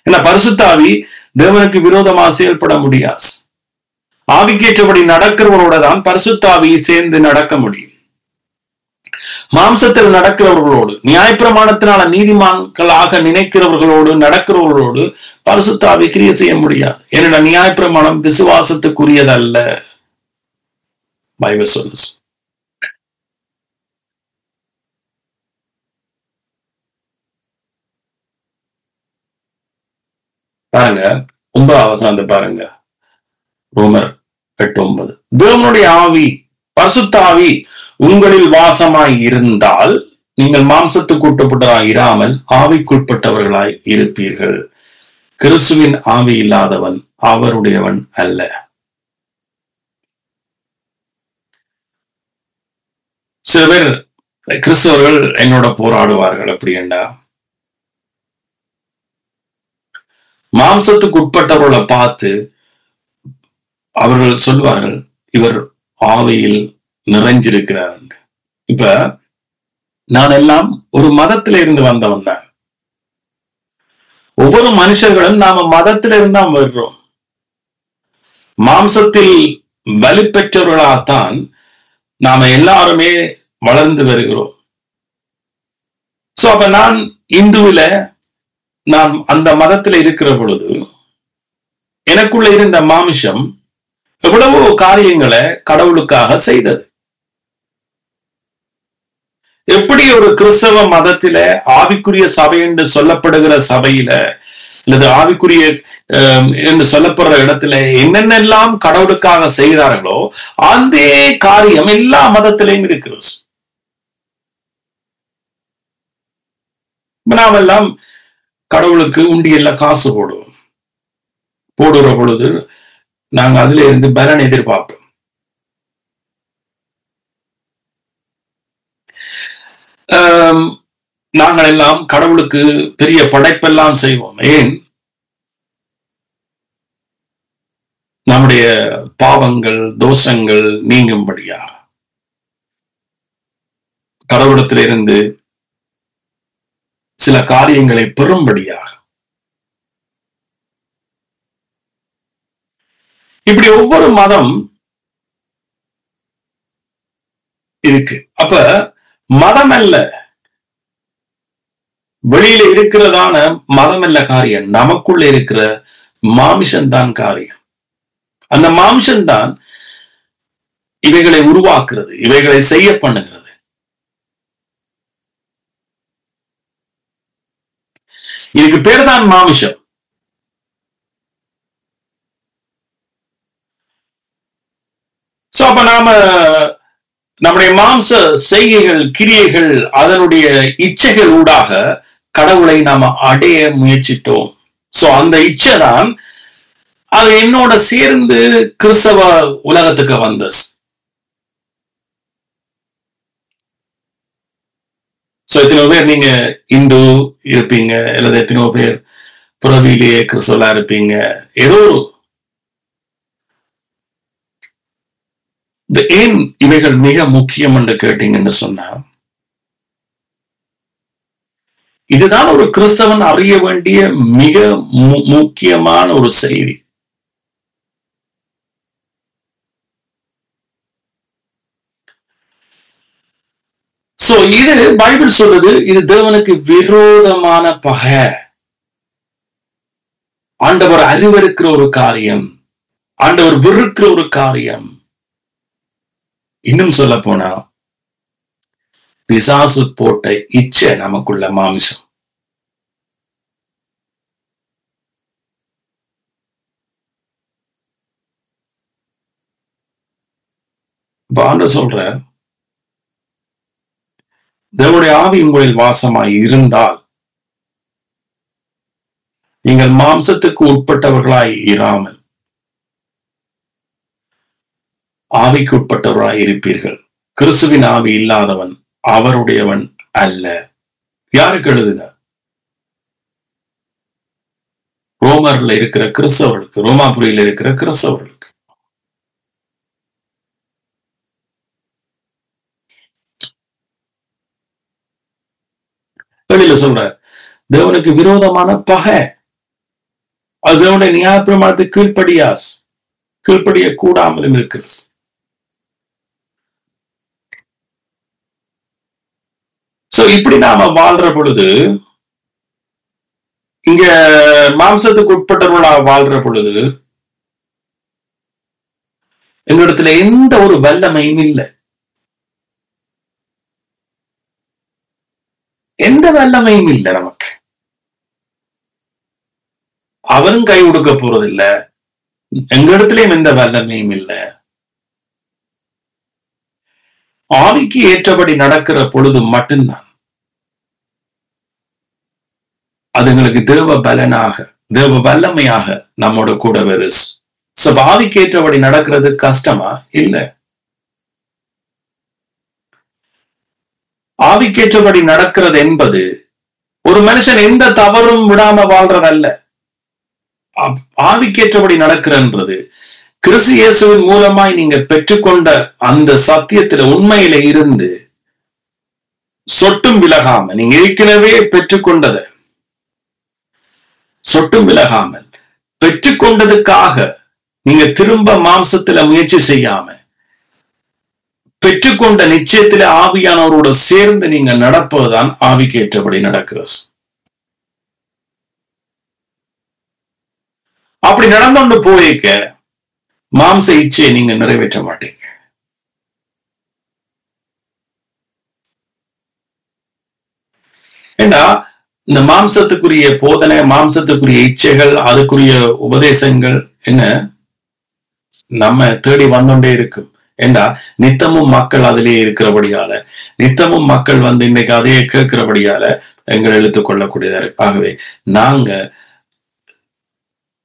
ஏன்னா பரிசுத்த ஆவி தேவனுக்கு விரோதமா செயல்பட முடியாது. ஆவிக்கேற்றபடி நடக்கிறவரோட தான் பரிசுத்த ஆவி சேர்ந்து நடக்க முடியும். மாம்சத்தில் நடக்கிறவர்களோடு, நியாயப்பிரமாணத்தினால நீதிமான்களாக நினைக்கிறவர்களோடு நடக்கிறவர்களோடு பரிசுத்த ஆவி கிரியை செய்ய முடியாது. ஏன்னா நியாயப்பிரமாணம் விசுவாசத்துக்குரியதல்ல. பைபிள் சொல்லுது. பாருங்க 9ஆம் வசனத்தை பாருங்க. ரோமர் 8:9. தேவனுடைய ஆவி, பரிசுத்த ஆவி உங்களில் வாசமாய் இருந்தால் நீங்கள் மாம்சத்துக்கு உட்பட்டவராய் இராமல் ஆவிக்குட்பட்டவர்களாய் இருப்பீர்கள். கிறிஸ்துவின் ஆவி இல்லாதவன் அவருடையவன் அல்ல. சில பேர் கிறிஸ்தவர்கள் என்னோட போராடுவார்கள். அப்படி என்றா மாம்சத்துக்கு உட்பட்டவர்களை பார்த்து அவர்கள் சொல்வார்கள், இவர் ஆவியில் நிறைஞ்சிருக்கிறார். இப்ப நான் எல்லாம் ஒரு மதத்தில இருந்து வந்தவன் தான். ஒவ்வொரு மனுஷர்களும் நாம மதத்திலிருந்து தான் வர்றோம். மாம்சத்தில் வலு பெற்றவர்களாத்தான் நாம எல்லாருமே வளர்ந்து வருகிறோம். சோ அப்ப நான் இந்துவில நான் அந்த மதத்துல இருக்கிற பொழுது எனக்குள்ள இருந்த மாமிசம் எவ்வளவோ காரியங்களை கடவுளுக்காக செய்தது. எப்படி ஒரு கிறிஸ்தவ மதத்தில ஆவிக்குரிய சபை என்று சொல்லப்படுகிற சபையில அல்லது ஆவிக்குரிய என்று சொல்லப்படுற இடத்துல என்னென்னலாம் கடவுளுக்காக செய்கிறார்களோ அந்த காரியம் எல்லா மதத்திலையும் இருக்கிறது. நாமெல்லாம் கடவுளுக்கு உண்டியல்ல காசு போடுவோம். போடுற பொழுது நாங்க அதுல இருந்து பலன் எதிர்பார்ப்போம். நாங்கள் எல்லாம் கடவுளுக்கு பெரிய படைப்பெல்லாம் செய்வோம். ஏன்? நம்முடைய பாவங்கள் தோஷங்கள் நீங்கும்படியா, கடவுளத்திலிருந்து சில காரியங்களை பெறும்படியாக. இப்படி ஒவ்வொரு மதம் இருக்கு. அப்ப மதம் அல்ல, வெளியில இருக்கிறதான மதம் அல்ல காரியம், நமக்குள்ள இருக்கிற மாமிசம்தான் காரியம். அந்த மாம்சம்தான் இவைகளை உருவாக்குறது, இவைகளை செய்ய பண்ணுகிறது. இதுக்கு பேர் தான் மாமிசம். சோ அப்ப நாம நம்முடைய மாம்ச செய்கைகள், கிரியைகள், அதனுடைய இச்சைகள் ஊடாக கடவுளை நாம அடைய முயற்சித்தோம். சோ அந்த இச்சை தான் அது என்னோட சேர்ந்து கிறிஸ்தவ உலகத்துக்கு வந்தது. சோ எத்தனையோ பேர் நீங்க இந்து இருப்பீங்க, அல்லது எத்தனையோ பேர் புறவிலேயே கிறிஸ்தவலா இருப்பீங்க. ஏதோ ஏன் இவைகள் மிக முக்கியம் என்று கேட்டீங்கன்னு சொன்னா, இதுதான் ஒரு கிறிஸ்தவன் அறிய வேண்டிய மிக முக்கியமான ஒரு செய்தி. சோ இது பைபிள் சொல்லுது, இது தேவனுக்கு விரோதமான பகை. ஆண்டவர் அறிவறுக்கிற ஒரு காரியம், ஆண்டவர் வெறுக்கிற ஒரு காரியம். இன்னும் சொல்ல போனா பிசாசு போட்ட இச்சை நமக்குள்ள மாமிசம். ஆண்டவர் சொல்ற, தேவனுடைய ஆவி உங்களில் வாசமாய் இருந்தால் நீங்கள் மாம்சத்துக்கு உட்பட்டவர்களாய் இராமல் ஆவிக்கு உட்பட்டவராய் இருப்பீர்கள். கிறிஸ்துவின் ஆவி இல்லாதவன் அவருடையவன் அல்ல. யாருக்கு எழுதுன? ரோமர்ல இருக்கிற கிறிஸ்தவர்களுக்கு, ரோமாபுரியில இருக்கிற கிறிஸ்தவர்களுக்கு. வெளியில சொல்ற தேவனுக்கு விரோதமான பகை. அது தேவனுடைய நியாயப்பிரமாணத்துக்கு கீழ்ப்படிய கூடாமலும் இருக்கிறது. சோ இப்படி நாம வாழ்ற பொழுது, இங்க மாம்சத்துக்கு உட்பட்டவர்களா வாழ்ற பொழுது எங்களிடத்துல எந்த ஒரு வல்லமையும் இல்லை. எந்த வல்லமையும் இல்லை நமக்கு. அவரும் கை கொடுக்க போறதில்லை, எங்க இடத்துலயும் எந்த வல்லமையும் இல்லை. ஆவிக்கு ஏற்றபடி நடக்கிற பொழுது மட்டும்தான் அது எங்களுக்கு தேவ பலனாக, தேவ வல்லமையாக நம்மோட கூட வருது. ஆவிக்கு ஏற்றபடி நடக்கிறது கஷ்டமா? இல்ல. ஆவிக்கேற்றபடி நடக்கிறது என்பது ஒரு மனுஷன் எந்த தவறும் விடாம வாழ்றதல்ல. ஆவிக்கேற்றபடி நடக்கிறது கிறிஸ்து இயேசுவின் மூலமாய் நீங்க பெற்றுக்கொண்ட அந்த சத்தியத்துல உண்மையில இருந்து சொட்டும் விலகாம, நீங்க ஏற்கனவே பெற்றுக்கொண்டதை சொட்டும் விலகாமல் பெற்றுக்கொண்டதுக்காக நீங்க திரும்ப மாம்சத்துல முயற்சி செய்யாம பெற்றுக்கொண்ட நிச்சயத்தில ஆவியானவரோட சேர்ந்து நீங்க நடப்பதுதான் ஆவிக்கு ஏற்றபடி நடக்கிறது. அப்படி நடந்து போயிருக்க மாம்ச இச்சையை நீங்க நிறைவேற்ற மாட்டீங்க. ஏன்னா இந்த மாம்சத்துக்குரிய போதனை, மாம்சத்துக்குரிய இச்சைகள், அதுக்குரிய உபதேசங்கள் என்ன நம்ம தேடி வந்துட்டே இருக்கும். ஏண்டா நித்தமும் மக்கள் அதிலேயே இருக்கிறபடியால, நித்தமும் மக்கள் இன்னைக்கு அதையே கேட்கிறபடியால எங்களை இழுத்துக் கொள்ளக்கூடியதா இருக்கு. ஆகவே நாங்க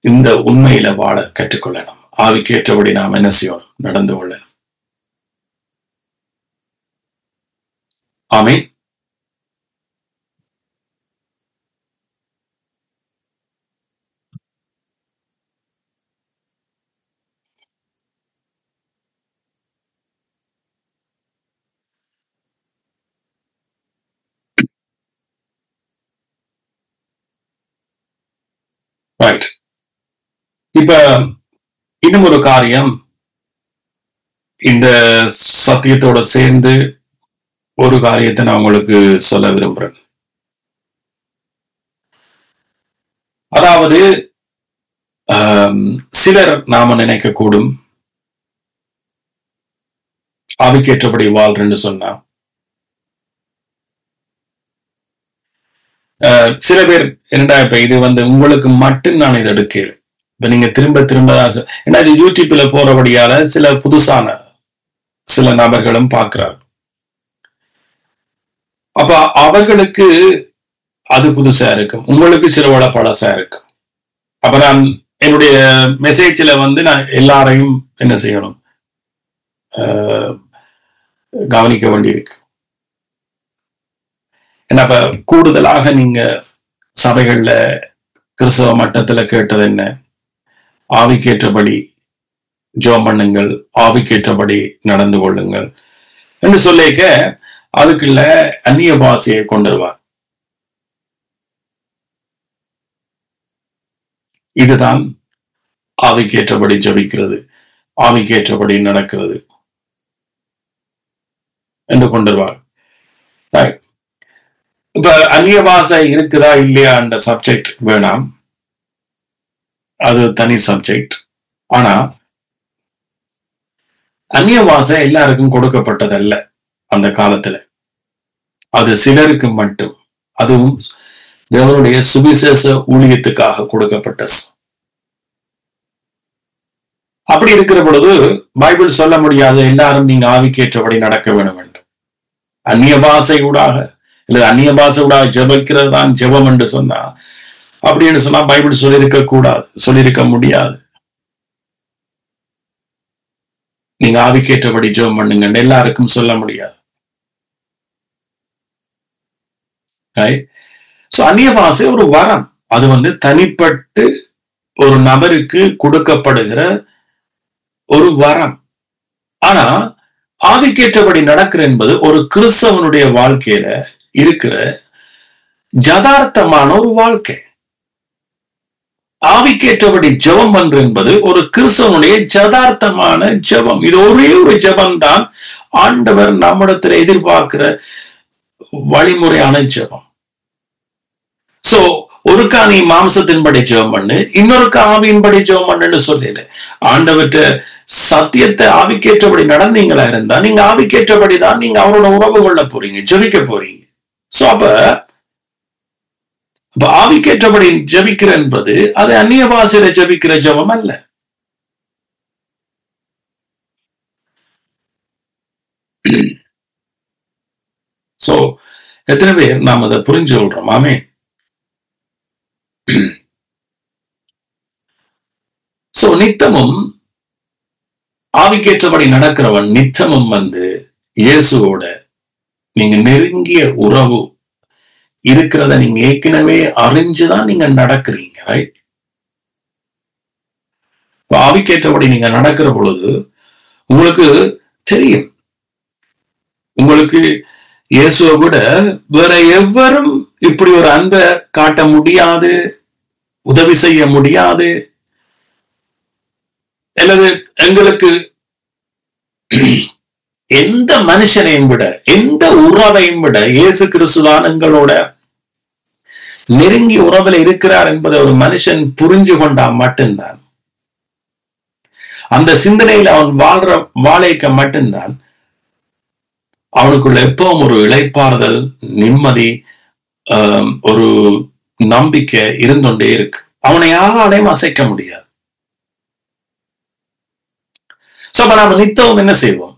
இந்த உண்மையில வாழ கற்றுக்கொள்ளணும். ஆவிக்கேற்றபடி நாம் என்ன செய்யணும்? நடந்து கொள்ளணும். ஆமென். ரைட். இப்ப இன்னும் ஒரு காரியம் இந்த சத்தியத்தோட சேர்ந்து ஒரு காரியத்தை நான் உங்களுக்கு சொல்ல விரும்புறேன். அதாவது சிலர் நாம நினைக்க கூடும், ஆவிக்கேற்றபடி வாழ்றேன்னு சொன்னா சில பேர் என்னடா இப்ப இது உங்களுக்கு மட்டும் நான் இதை எடுக்கல. இப்ப நீங்க திரும்ப திரும்ப ஏன்னா இது யூடியூப்ல போறபடியால சில புதுசான சில நபர்களும் பார்க்கிறார்கள். அப்ப அவர்களுக்கு அது புதுசா இருக்கும், உங்களுக்கு சில பழசா இருக்கும். அப்ப நான் என்னுடைய மெசேஜ்ல நான் எல்லாரையும் என்ன செய்யணும், கவனிக்க வேண்டியிருக்கு. ஏன்னா இப்ப கூடுதலாக நீங்க சபைகள்ல கிறிஸ்தவ மட்டத்துல கேட்டது என்ன? ஆவிக்கேற்றபடி ஜெபம் பண்ணுங்கள், ஆவிக்கேற்றபடி நடந்து கொள்ளுங்கள் என்று சொல்லிக்க அதுக்குள்ள அந்நிய பாஷையை கொண்டு வருவார். இதுதான் ஆவிக்கேற்றபடி ஜபிக்கிறது, ஆவிக்கேற்றபடி நடக்கிறது என்று கொண்டு வருவார். இப்ப அந்நிய பாஷை இருக்குதா இல்லையா என்ற சப்ஜெக்ட் வேணாம், அது தனி சப்ஜெக்ட். ஆனா அந்நிய பாஷை எல்லாருக்கும் கொடுக்கப்பட்டதல்ல அந்த காலத்துல, அது சிலருக்கு மட்டும், அதுவும் தேவனுடைய சுவிசேஷ ஊழியத்துக்காக கொடுக்கப்பட்ட. அப்படி இருக்கிற பொழுது பைபிள் சொல்ல முடியாது எல்லாரும் நீங்க ஆவிக்கேற்றபடி நடக்க வேண்டும் என்று. அந்நிய பாஷை ஊடாக இல்ல அந்நிய பாஷை ஊடாக ஜெபிக்கிறது தான் ஜெபம் என்று சொன்னா, அப்படின்னு சொன்னா பைபிள் சொல்லியிருக்க கூடாது, சொல்லியிருக்க முடியாது. நீங்க ஆவிக்கேற்றபடி ஜெபம் பண்ணுங்க எல்லாருக்கும் சொல்ல முடியாது. அந்நிய பாஷை ஒரு வரம், அது தனிப்பட்டு ஒரு நபருக்கு கொடுக்கப்படுகிற ஒரு வரம். ஆனா ஆவிக்கேற்றபடி நடக்கிற என்பது ஒரு கிறிஸ்தவனுடைய வாழ்க்கையில இருக்கிற யதார்த்தமான ஒரு வாழ்க்கை. ஆவிக்கேற்றபடி ஜெபம் பண்ற என்பது ஒரு கிறிஸ்தவனுடைய யதார்த்தமான ஜெபம். இது ஒரே ஒரு ஜெபம் தான் ஆண்டவர் நம்மிடத்துல எதிர்பார்க்கிற வழிமுறையான ஜெபம். சோ ஒருக்கா நீ மாம்சத்தின்படி ஜெபம் பண்ணு, இன்னொருக்கா ஆவியின்படி ஜெபம் பண்ணுன்னு சொல்லல. ஆண்டவர்கிட்ட சத்தியத்தை ஆவிக்கேற்றபடி நடந்தீங்களா இருந்தா நீங்க ஆவிக்கேற்றபடிதான் நீங்க அவரோட உறவு கொள்ள போறீங்க, ஜெபிக்க போறீங்க. சோ அப்ப ஆவிக்கேற்றபடி ஜெபிக்கிற என்பது அது அந்நிய பாஷையில ஜெபிக்கிற ஜெபம் அல்ல. எத்தனை பேர் நாம் அதை புரிஞ்சு கொள்றோம்? ஆமே. சோ நித்தமும் ஆவிக்கேற்றபடி நடக்கிறவன் நித்தமும் இயேசுவோட நீங்க நெருங்கிய உறவு இருக்கிறத நீங்க ஏற்கனவே அறிஞ்சுதான் நீங்க நடக்கிறீங்க. ரைட்? ஆவிக்கேற்றபடி நீங்க நடக்கிற பொழுது உங்களுக்கு தெரியும், உங்களுக்கு இயேசுவை விட வேற எவரும் இப்படி ஒரு அன்பை காட்ட முடியாது, உதவி செய்ய முடியாது, அல்லது எங்களுக்கு எந்த மனுஷனையும் விட, எந்த உறவையும் விட இயேசு கிறிஸ்துதான் எங்களோட நெருங்கி உறவில் இருக்கிறார் என்பதை ஒரு மனுஷன் புரிஞ்சு கொண்டா மட்டும்தான், அந்த சிந்தனையில் அவன் வாழைக்க மட்டும்தான் அவனுக்குள்ள எப்பவும் ஒரு இளைப்பாறுதல், நிம்மதி, ஒரு நம்பிக்கை இருந்தோண்டே இருக்கு. அவனை யாராலையும் அசைக்க முடியாது. நாம நித்தவும் என்ன செய்வோம்?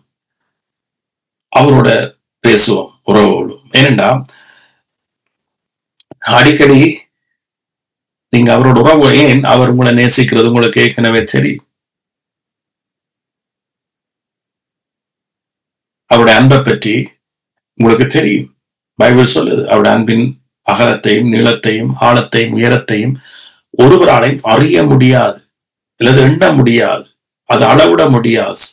அவரோட பேசுவோம், உறவோடும். ஏனென்றா அடிக்கடி நீங்க அவரோட உறவு, ஏன் அவர் உங்களை நேசிக்கிறது உங்களுக்கு ஏற்கனவே தெரியும். அவருடைய அன்பை பற்றி உங்களுக்கு தெரியும். பைபிள் சொல்லுது, அவருடைய அன்பின் அகலத்தையும் நீளத்தையும் ஆழத்தையும் உயரத்தையும் ஒருவராலையும் அறிய முடியாது, அல்லது எண்ண முடியாது, அது அளவிட முடியாது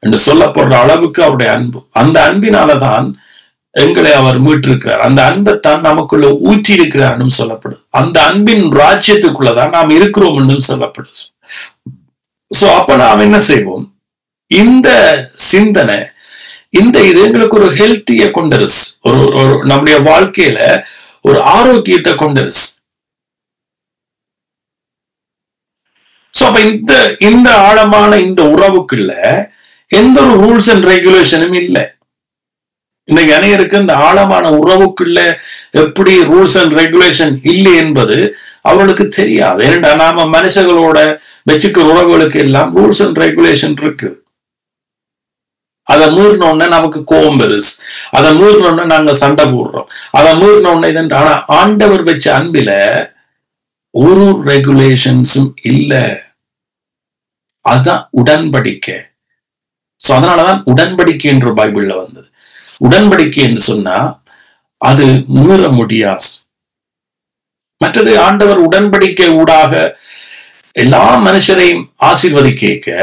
என்று சொல்லப்படுற அளவுக்கு அவருடைய அன்பு. அந்த அன்பினாலதான் எங்களை அவர் மீட்டிருக்கிறார். அந்த அன்பைத்தான் நமக்குள்ள ஊற்றி இருக்கிறார் சொல்லப்படுது. அந்த அன்பின் ராஜ்யத்துக்குள்ளதான் நாம் இருக்கிறோம் என்று சொல்லப்படுது. சோ அப்ப நாம் என்ன செய்வோம்? இந்த சிந்தனை, இந்த இது எங்களுக்கு ஒரு ஹெல்த்திய கொண்டரிஸ், ஒரு நம்முடைய வாழ்க்கையில ஒரு ஆரோக்கியத்தை கொண்டரிஸ். சோ அப்ப இந்த ஆழமான இந்த உறவுக்குள்ள எந்த ஒரு ரூல்ஸ் அண்ட் ரெகுலேஷனும் இல்லை. இன்னைக்கு அனைவருக்கு இந்த ஆழமான உறவுக்குள்ள எப்படி ரூல்ஸ் அண்ட் ரெகுலேஷன் இல்லை என்பது அவர்களுக்கு தெரியாது. ஏன்னா நாம மனுஷங்களோட வச்சுக்கிற உறவுகளுக்கு எல்லாம் ரூல்ஸ் அண்ட் ரெகுலேஷன் இருக்கு. அதை மீறினோடனே நமக்கு கோபம் பெருசு, அதை மீறினோடனே நாங்க சண்டை போடுறோம், அதை மீறினோடனே இது. ஆனா ஆண்டவர் வச்ச அன்பில ஒரு ரெகுலேஷன்ஸும் இல்லை. அதுதான் உடன்படிக்கை. சோ அதனாலதான் உடன்படிக்கை என்று பைபிள்ல வந்தது. உடன்படிக்கை என்று சொன்னா அது மீற முடியாது. மற்றது ஆண்டவர் உடன்படிக்கை ஊடாக எல்லா மனுஷரையும் ஆசீர்வதிக்க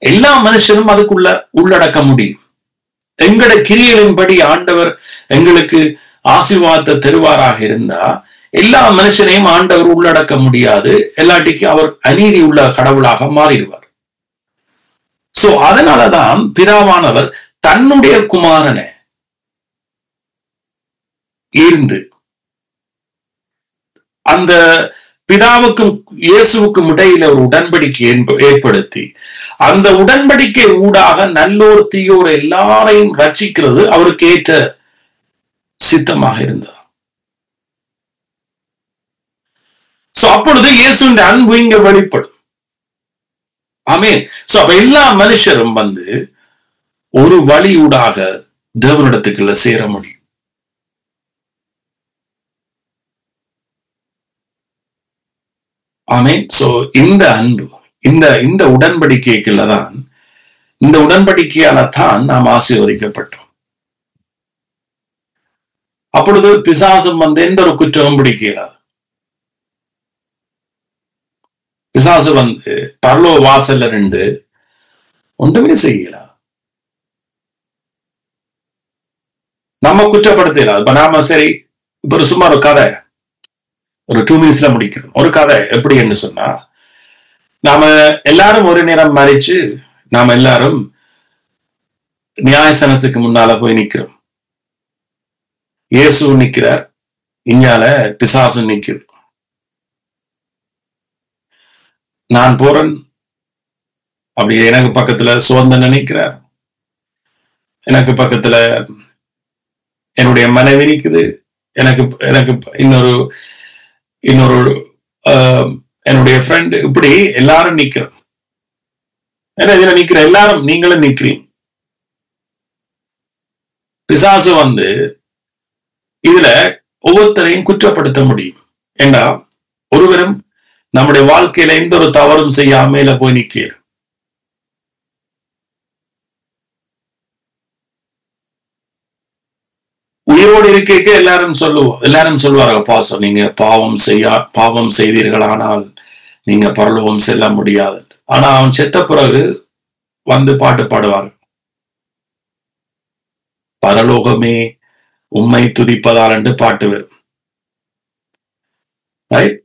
எல்லா மனுஷரும் அதுக்குள்ள உள்ளடக்க முடியும். எங்கட கிரியைகளின்படி ஆண்டவர் எங்களுக்கு ஆசீர்வாதத்தை தருவாராக இருந்தா எல்லா மனுஷனையும் ஆண்டவர் உள்ளடக்க முடியாது. எல்லாட்டிக்கு அவர் அநீதி உள்ள கடவுளாக மாறிடுவார். சோ அதனாலதான் பிதாவானவர் தன்னுடைய குமாரனை இருந்து அந்த பிதாவுக்கும் இயேசுவுக்கும் இடையில ஒரு உடன்படிக்கை ஏற்படுத்தி அந்த உடன்படிக்கை ஊடாக நல்லோர் தீயோர் எல்லாரையும் ரட்சிக்கிறது அவருக்கு ஏற்ற சித்தமாக இருந்தது. சோ அப்பொழுது இயேசுவின் அன்பு இங்க வெளிப்படும். ஆமென். சோ அப்ப எல்லா மனுஷரும் ஒரு வழியூடாக தேவனிடத்துக்குள்ள சேர முடியும். ஆமென். சோ இந்த அன்பு, இந்த உடன்படிக்கைக்குள்ளதான், இந்த உடன்படிக்கையால தான் நாம் ஆசீர்வதிக்கப்பட்டோம். அப்பொழுது பிசாசும் எந்த ஒரு குற்றமும் பிடிக்கிறார். பிசாசு பரலோ வாசல்ல இருந்து ஒன்றுமே செய்யலாம், நம்ம குற்றப்படுத்தலாம். இப்ப நாம சரி, இப்ப சும்மா ஒரு கதை ஒரு 2 மினிட்ஸ்ல முடிக்கிறோம். ஒரு கதை எப்படி என்று சொன்னா, நாம எல்லாரும் ஒரு நேரம் மறிச்சு நாம எல்லாரும் நியாயசனத்துக்கு முன்னால போய் நிக்கிறோம். இயேசு நிக்கிறார், இங்கால பிசாசு நிக்குது. நான் போறேன், அப்படியே எனக்கு பக்கத்துல சோதனை நிக்கிறார், எனக்கு பக்கத்துல என்னுடைய மனைவி நிக்குது, எனக்கு எனக்கு இன்னொரு என்னுடைய ஃப்ரெண்ட், இப்படி எல்லாரும் நிக்கிறோம். ஏன்னா இதுல நிக்கிற எல்லாரும் நீங்களும் நிக்கிறீங்க. பிசாசு இதுல ஒவ்வொருத்தரையும் குற்றப்படுத்த முடியும். ஏண்டா ஒருவரும் நம்முடைய வாழ்க்கையில எந்த ஒரு தவறும் செய்யாமல போய் நிக்கிற. உயிரோடு இருக்க எல்லாரும் சொல்லுவார்கள், பாசம் நீங்க பாவம் செய்தீர்களானால் நீங்க பரலோகம் செல்ல முடியாது. ஆனா அவன் செத்த பிறகு பாட்டு பாடுவார், பரலோகமே உம்மை துதிப்பதால் என்று பாட்டு வரும். ரைட்?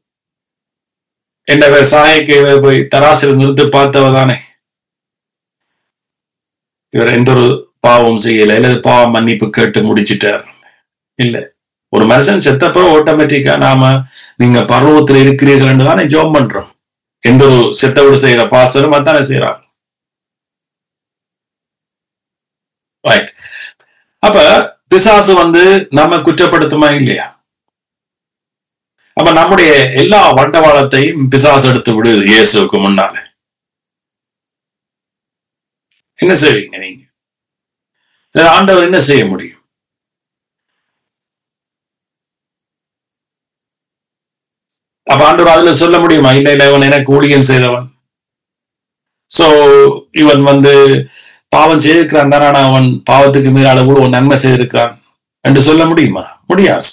என்ன சாயக்கு போய் தராசில் நிறுத்து பார்த்தவதானே, இவர் எந்த ஒரு பாவம் செய்யல, இல்லது பாவம் மன்னிப்பு கேட்டு முடிச்சிட்டார். இல்ல, ஒரு மனுஷன் செத்தப்ப ஆட்டோமேட்டிக்கா நீங்க பரலோகத்தில் இருக்கிறீர்கள் தானே ஜெபம் பண்றோம். எந்த ஒரு செத்தவோடு செய்யற பாஸ்டரும் அதானே செய்யறாங்க. ரைட்? அப்ப பிசாசு நம்ம குற்றப்படுத்துமா இல்லையா? அப்ப நம்முடைய எல்லா வண்டவாளத்தையும் பிசாசு எடுத்து விடுது இயேசுக்கு முன்னால. என்ன செய்வீங்க நீங்க? ஆண்டவர் என்ன செய்ய முடியும்? அப்ப ஆண்டவர் அதுல சொல்ல முடியுமா, இல்ல இல்ல இவன் எனக்கு ஊழியம் செய்தவன், சோ இவன் பாவம் செய்திருக்கிறான் தானே, அவன் பாவத்துக்கு மீறால கூட நன்மை செய்திருக்கிறான் என்று சொல்ல முடியுமா? முடியாது.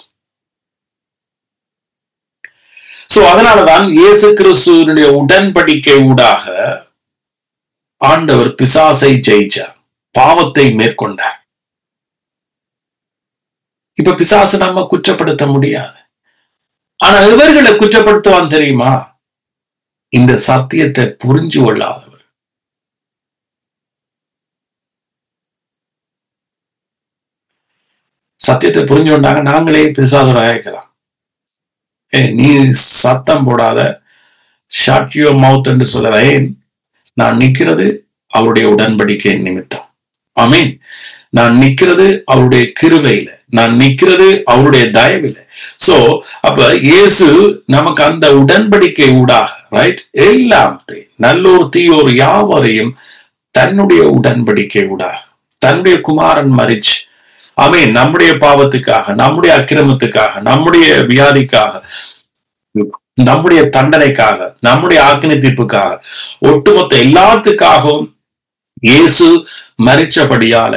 சோ அதனாலதான் இயேசு கிறிஸ்துவினுடைய உடன்படிக்கை ஊடாக ஆண்டவர் பிசாசை ஜெயிச்சார், பாவத்தை மேற்கொண்டார். இப்ப பிசாசு நம்ம குற்றப்படுத்த முடியாது. ஆனா இவர்களை குற்றப்படுத்துவான் தெரியுமா? இந்த சத்தியத்தை புரிஞ்சு கொள்ளாதவர். சத்தியத்தை புரிஞ்சு கொண்டாங்க, நாங்களே பிசாசோட அழைக்கலாம். நீ சத்தம் போடாத, ஷட் யுவர் மவுத் என்று சொல்றேன். நான் நிக்கிறது அவருடைய உடன்படிக்கை நிமித்தம். ஆமீன். நான் நிக்கிறது அவருடைய கிருபையில, நான் நிக்கிறது அவருடைய தயவில. சோ அப்ப இயேசு நமக்கு அந்த உடன்படிக்கை ஊடாக, ரைட், எல்லாத்தையும் நல்லோர் தீயோர் யாவரையும் தன்னுடைய உடன்படிக்கை ஊடாக, தன்னுடைய குமாரன் மரிச்சு, ஆமீன், நம்முடைய பாவத்துக்காக, நம்முடைய அக்கிரமத்துக்காக, நம்முடைய வியாதிக்காக, நம்முடைய தண்டனைக்காக, நம்முடைய ஆக்கினை தீர்ப்புக்காக, ஒட்டுமொத்த எல்லாத்துக்காகவும் இயேசு மரிச்சபடியால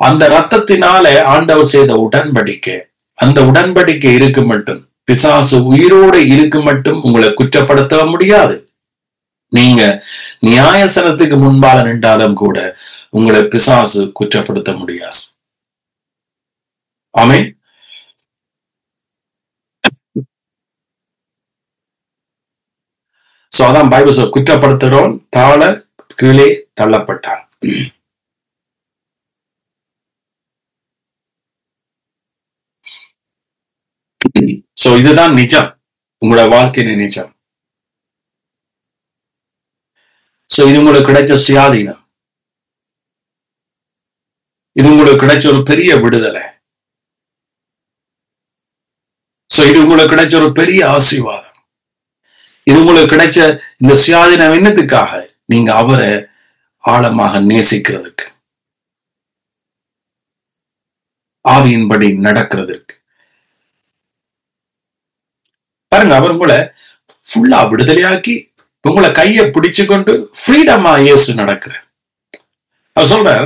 அந்த ரத்தத்தினால ஆண்டவர் செய்த உடன்படிக்கை, அந்த உடன்படிக்கை இருக்கு மட்டும், பிசாசு உயிரோடு இருக்கு மட்டும் உங்களை குற்றப்படுத்த முடியாது. நீங்க நியாயசனத்துக்கு முன்பாக நின்றாலும் கூட உங்களை பிசாசு குற்றப்படுத்த முடியாது. ஆமென். சோ அதான் பைபிள் சொல்ல, குற்றப்படுத்துறோம் தாழ கீழே தள்ளப்பட்டான். சோ இதுதான் நிஜம், உங்களோட வாழ்க்கையின் நிஜம். சோ இது உங்களுக்கு கிடைச்ச சுயாதீனம், இது உங்களுக்கு கிடைச்ச ஒரு பெரிய விடுதலை. சோ இது உங்களுக்கு கிடைச்ச ஒரு பெரிய ஆசீர்வாதம். இது உங்களுக்கு கிடைச்ச இந்த சுயாதீனம் என்னத்துக்காக? நீங்க அவரை ஆழமாக நேசிக்கிறதுக்கு, ஆவியின்படி நடக்கிறதுக்கு. பாருங்க, அவர் உங்களை ஃபுல்லா விடுதலையாக்கி உங்களை கையை பிடிச்சு கொண்டு ஃப்ரீடமா இயேசு நடக்கிற. அவர் சொல்றார்,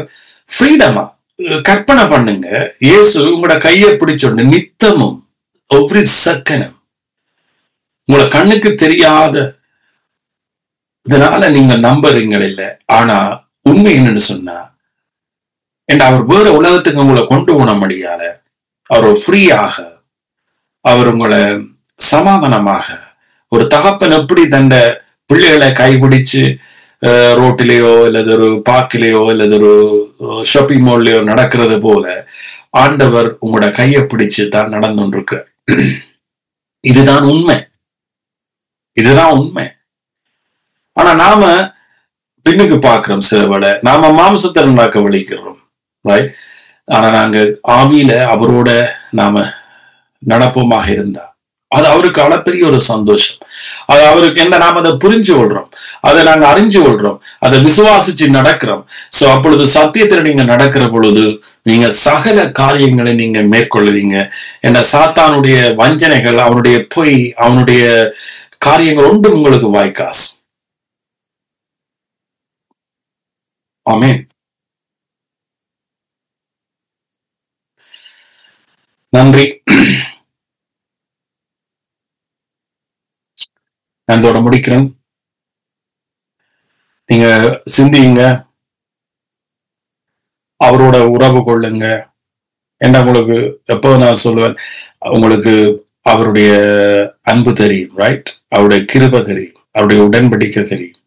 ஃப்ரீடமா கற்பனை பண்ணுங்க, இயேசு உங்களோட கையை பிடிச்சோண்டு நித்தமும் ஒவ்வொரு செகண்டும் உங்களை கண்ணுக்கு தெரியாத இதனால நீங்க நம்புறீங்க இல்ல, ஆனா உண்மை என்னன்னு சொன்னா, அவர் வேற உலகத்துக்கு உங்களை கொண்டு போன முடியாத, அவர் ஃப்ரீயாக, அவர் உங்களை சமாதானமாக, ஒரு தகப்பன் எப்படி தந்த பிள்ளைகளை கைபிடிச்சு ரோட்டிலேயோ அல்லது ஒரு பார்க்கிலேயோ அல்லது ஒரு ஷாப்பிங் மால்லையோ நடக்கிறது போல ஆண்டவர் உங்களோட கையை பிடிச்சு தான் நடந்து இருக்கு. இதுதான் உண்மை, இதுதான் உண்மை. ஆனா நாம பின்னுக்கு பாக்குறோம், சில வேளை நாம மாம்சத்தை நடக்க வலிக்கிறோம், ரைட்? ஆனா நாங்க ஆவியில அவரோட நாம நடப்போமாக இருந்தா, அது அவருக்கு அளப்பெரிய ஒரு சந்தோஷம். அது அவருக்கு என்ன, நாம் அதை புரிஞ்சு கொள்றோம், அதை நாங்க அறிஞ்சு கொள்றோம், அதை விசுவாசிச்சு நடக்கிறோம். சோ அப்பொழுது சத்தியத்துல நீங்க நடக்கிற பொழுது நீங்க சகல காரியங்களை நீங்க மேற்கொள்ளுவீங்க. என்ன சாத்தானுடைய வஞ்சனைகள், அவனுடைய பொய், அவனுடைய காரியங்கள் ஒன்றும் உங்களுக்கு வாய்க்காசு. ஆமென். நன்றி. நான் இதோட முடிக்கிறேன். நீங்க சிந்திங்க, அவரோட உறவு கொள்ளுங்க. என்ன உங்களுக்கு எப்போ நான் சொல்லுவேன், உங்களுக்கு அவருடைய அன்பு தெரியும், ரைட்? அவருடைய கிருபை தெரியும், அவருடைய உடன்படிக்கை தெரியும்,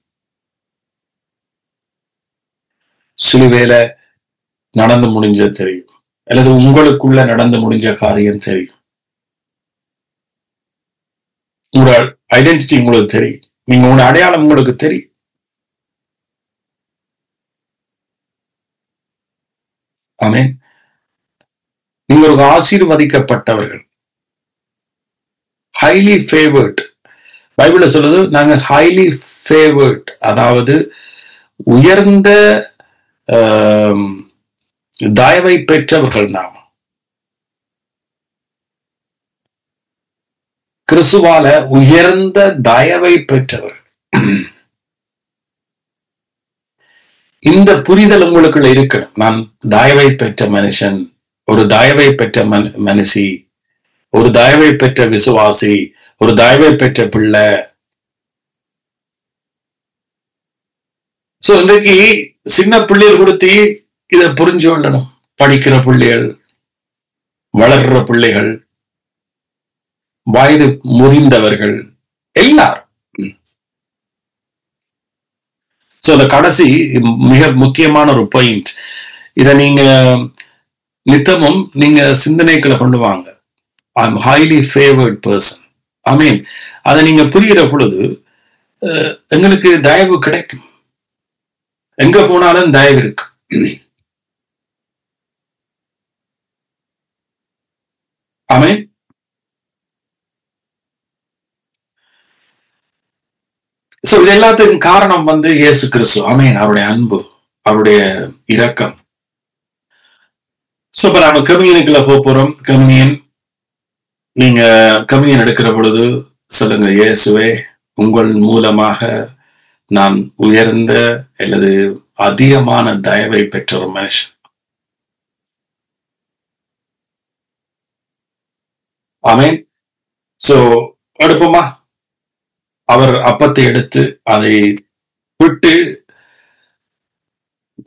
சிலுவையில நடந்து முடிஞ்ச தெரியும், அல்லது உங்களுக்குள்ள நடந்து முடிஞ்ச காரியம் தெரியும், உங்களோட ஐடென்டிட்டி உங்களுக்கு தெரியும், நீங்க உங்களோட அடையாளம் உங்களுக்கு தெரியும். ஆமென். நீங்க ஒரு ஆசீர்வதிக்கப்பட்டவர்கள், ஹைலி ஃபேவர்ட். பைபிள்ல சொல்லுது நாங்க ஹைலி ஃபேவர்ட், அதாவது உயர்ந்த தயவை பெற்றவர்கள். நாம் கிறிஸ்துவால உயர்ந்த தயவை பெற்றவர்கள். இந்த புரிதல் உங்களுக்குள்ள இருக்கணும். நான் தயவை பெற்ற மனுஷன், ஒரு தயவை பெற்ற மனுஷி, ஒரு தயவை பெற்ற விசுவாசி, ஒரு தயவை பெற்ற பிள்ளை. சோ இன்றைக்கு சின்ன பிள்ளைகள் கொடுத்து இதை புரிஞ்சு கொள்ளணும். படிக்கிற பிள்ளைகள், வளர்ற பிள்ளைகள், வயது முதிர்ந்தவர்கள், எல்லாரும். சோ அந்த கடைசி மிக முக்கியமான ஒரு பாயிண்ட், இதை நீங்க நித்தமும் நீங்க சிந்தனைகளை கொண்டு வாங்க. I am highly favoured person. I mean, அதை நீங்க புரிகிற பொழுது எங்களுக்கு தயவு கிடைக்கும். எங்க போனாலும் தயவு இருக்கு. ஆமென். சோ இது எல்லாத்துக்கும் காரணம் இயேசு கிறிஸ்து. ஆமென். அவருடைய அன்பு, அவருடைய இரக்கம். சோ இப்ப நாம கம்யூனியனுக்குள்ள போறோம். கம்யூனியன், நீங்க கம்யூனியன் எடுக்கிற பொழுது சொல்லுங்க, இயேசுவே, உங்கள் மூலமாக நான் உயர்ந்த அல்லது அதிகமான தயவை பெற்ற ஒரு மனுஷன். ஆமென். சோ எடுப்போமா? அவர் அப்பத்தை எடுத்து அதை விட்டு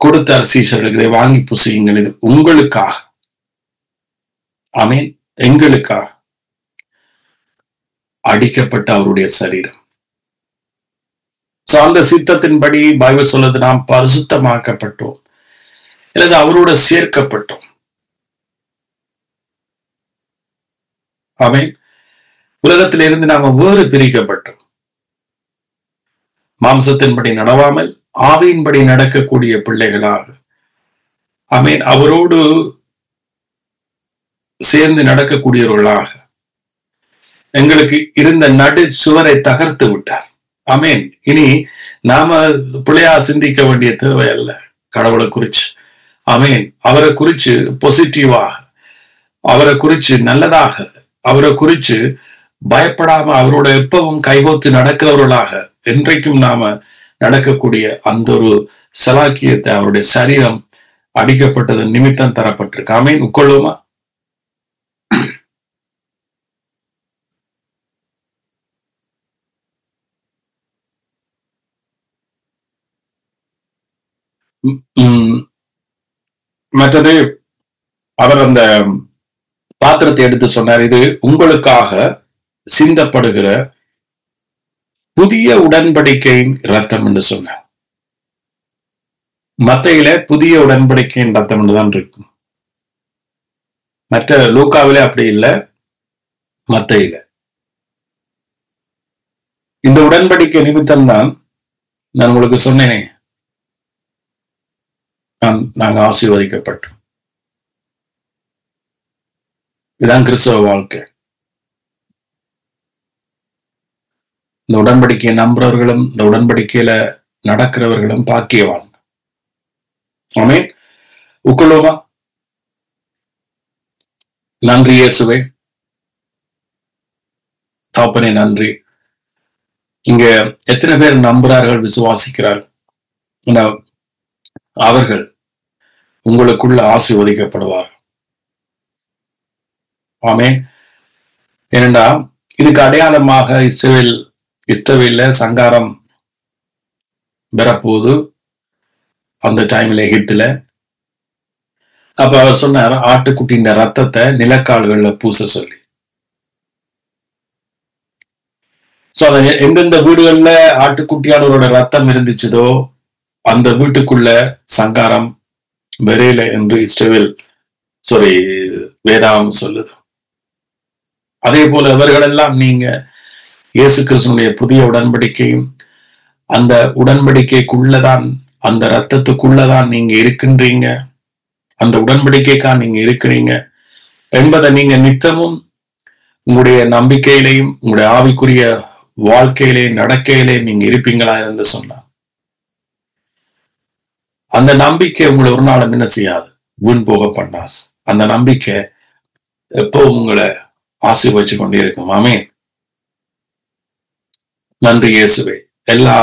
கொடுத்தார் சீஷர்களுக்கு, இதை வாங்கி புசியுங்கள், இது உங்களுக்காக, ஆமென், எங்களுக்காக அடிக்கப்பட்ட அவருடைய சரீரம். சோ அந்த சித்தத்தின்படி பைபிள் சொல்லுது, நாம் பரிசுத்தமாக்கப்பட்டோம் அல்லது அவரோட சேர்க்கப்பட்டோம். ஆமென். உலகத்திலிருந்து நாம வேறு பிரிக்கப்பட்டோம். மாம்சத்தின்படி நடவாமல் ஆவியின்படி நடக்கக்கூடிய பிள்ளைகளாக, ஆமென், அவரோடு சேர்ந்து நடக்கக்கூடியவர்களாக எங்களுக்கு இருந்த நடு சுவரை தகர்த்து விட்டார். ஆமென். இனி நாம பிள்ளையா சிந்திக்க வேண்டிய தேவை அல்ல கடவுளை குறிச்சு. ஆமென். அவரை குறிச்சு பாசிட்டிவாக, அவரை குறிச்சு நல்லதாக, அவரை குறிச்சு பயப்படாம அவரோட எப்பவும் கைகோத்து நடக்கிறவர்களாக என்றைக்கும் நாம நடக்கக்கூடிய அந்த ஒரு சலாக்கியத்தை அவருடைய சரீரம் அடிக்கப்பட்டது நிமித்தம் தரப்பட்டிருக்கு. ஆமென். உட்கொள்ளுமா? மற்றது அவர் அந்த பாத்திரத்தை எடுத்து சொன்னார், இது உங்களுக்காக சிந்தப்படுகிற புதிய உடன்படிக்கையின் ரத்தம் என்று சொன்னார். மத்தையில புதிய உடன்படிக்கையின் ரத்தம் என்றுதான் இருக்கும். மற்ற லூக்காவிலே அப்படி இல்லை, மத்தையில. இந்த உடன்படிக்கை நிமித்தம் தான் நான் உங்களுக்கு சொன்னேனே, நாங்க ஆசீர்வதிக்கப்பட்டோம். இதுதான் கிறிஸ்தவ வாழ்க்கை. இந்த உடன்படிக்கையை நம்புறவர்களும் இந்த உடன்படிக்கையில நடக்கிறவர்களும் பாக்கியவான். ஆமென். உட்கொள்ளுமா? நன்றி இயேசுவே, தகப்பனே நன்றி. இங்க எத்தனை பேர் நம்புறார்கள், விசுவாசிக்கிறார்கள்? அவர்கள் உங்களுக்குள்ள ஆசீர்வதிக்கப்படுவார். ஆமென். ஏனென்றா இதுக்கு அடையாளமாக இஸ்ரவேல்ல சங்காரம் பெறப்போது அந்த டைம்ல எகிப்துல. அப்ப அவர் சொன்னார், ஆட்டுக்குட்டியின் ரத்தத்தை நிலக்கால்கள்ல பூச சொல்லி. சோ எந்தெந்த வீடுகள்ல ஆட்டுக்குட்டியானவரோட ரத்தம் இருந்துச்சதோ அந்த வீட்டுக்குள்ள சங்காரம் வெறையில என்று வேதாம் சொல்லுது. அதே போல இவர்களெல்லாம் நீங்க இயேசு கிறிஸ்துவினுடைய புதிய உடன்படிக்கையும் அந்த உடன்படிக்கைக்குள்ளதான், அந்த ரத்தத்துக்குள்ளதான் நீங்க இருக்கின்றீங்க, அந்த உடன்படிக்கைக்காக நீங்க இருக்கிறீங்க என்பதை நீங்க நித்தமும் உங்களுடைய நம்பிக்கையிலையும் உங்களுடைய ஆவிக்குரிய வாழ்க்கையிலே நடக்கையிலே நீங்க இருப்பீங்களா என்று சொன்னா அந்த நம்பிக்கை உங்களை ஒரு நாளும் என்ன செய்யாது, வீண் போக பண்ணாஸ். அந்த நம்பிக்கை எப்போ உங்களை ஆசீர்வதிச்சு கொண்டே இருக்கும். ஆமென். நன்றி இயேசுவே. எல்லா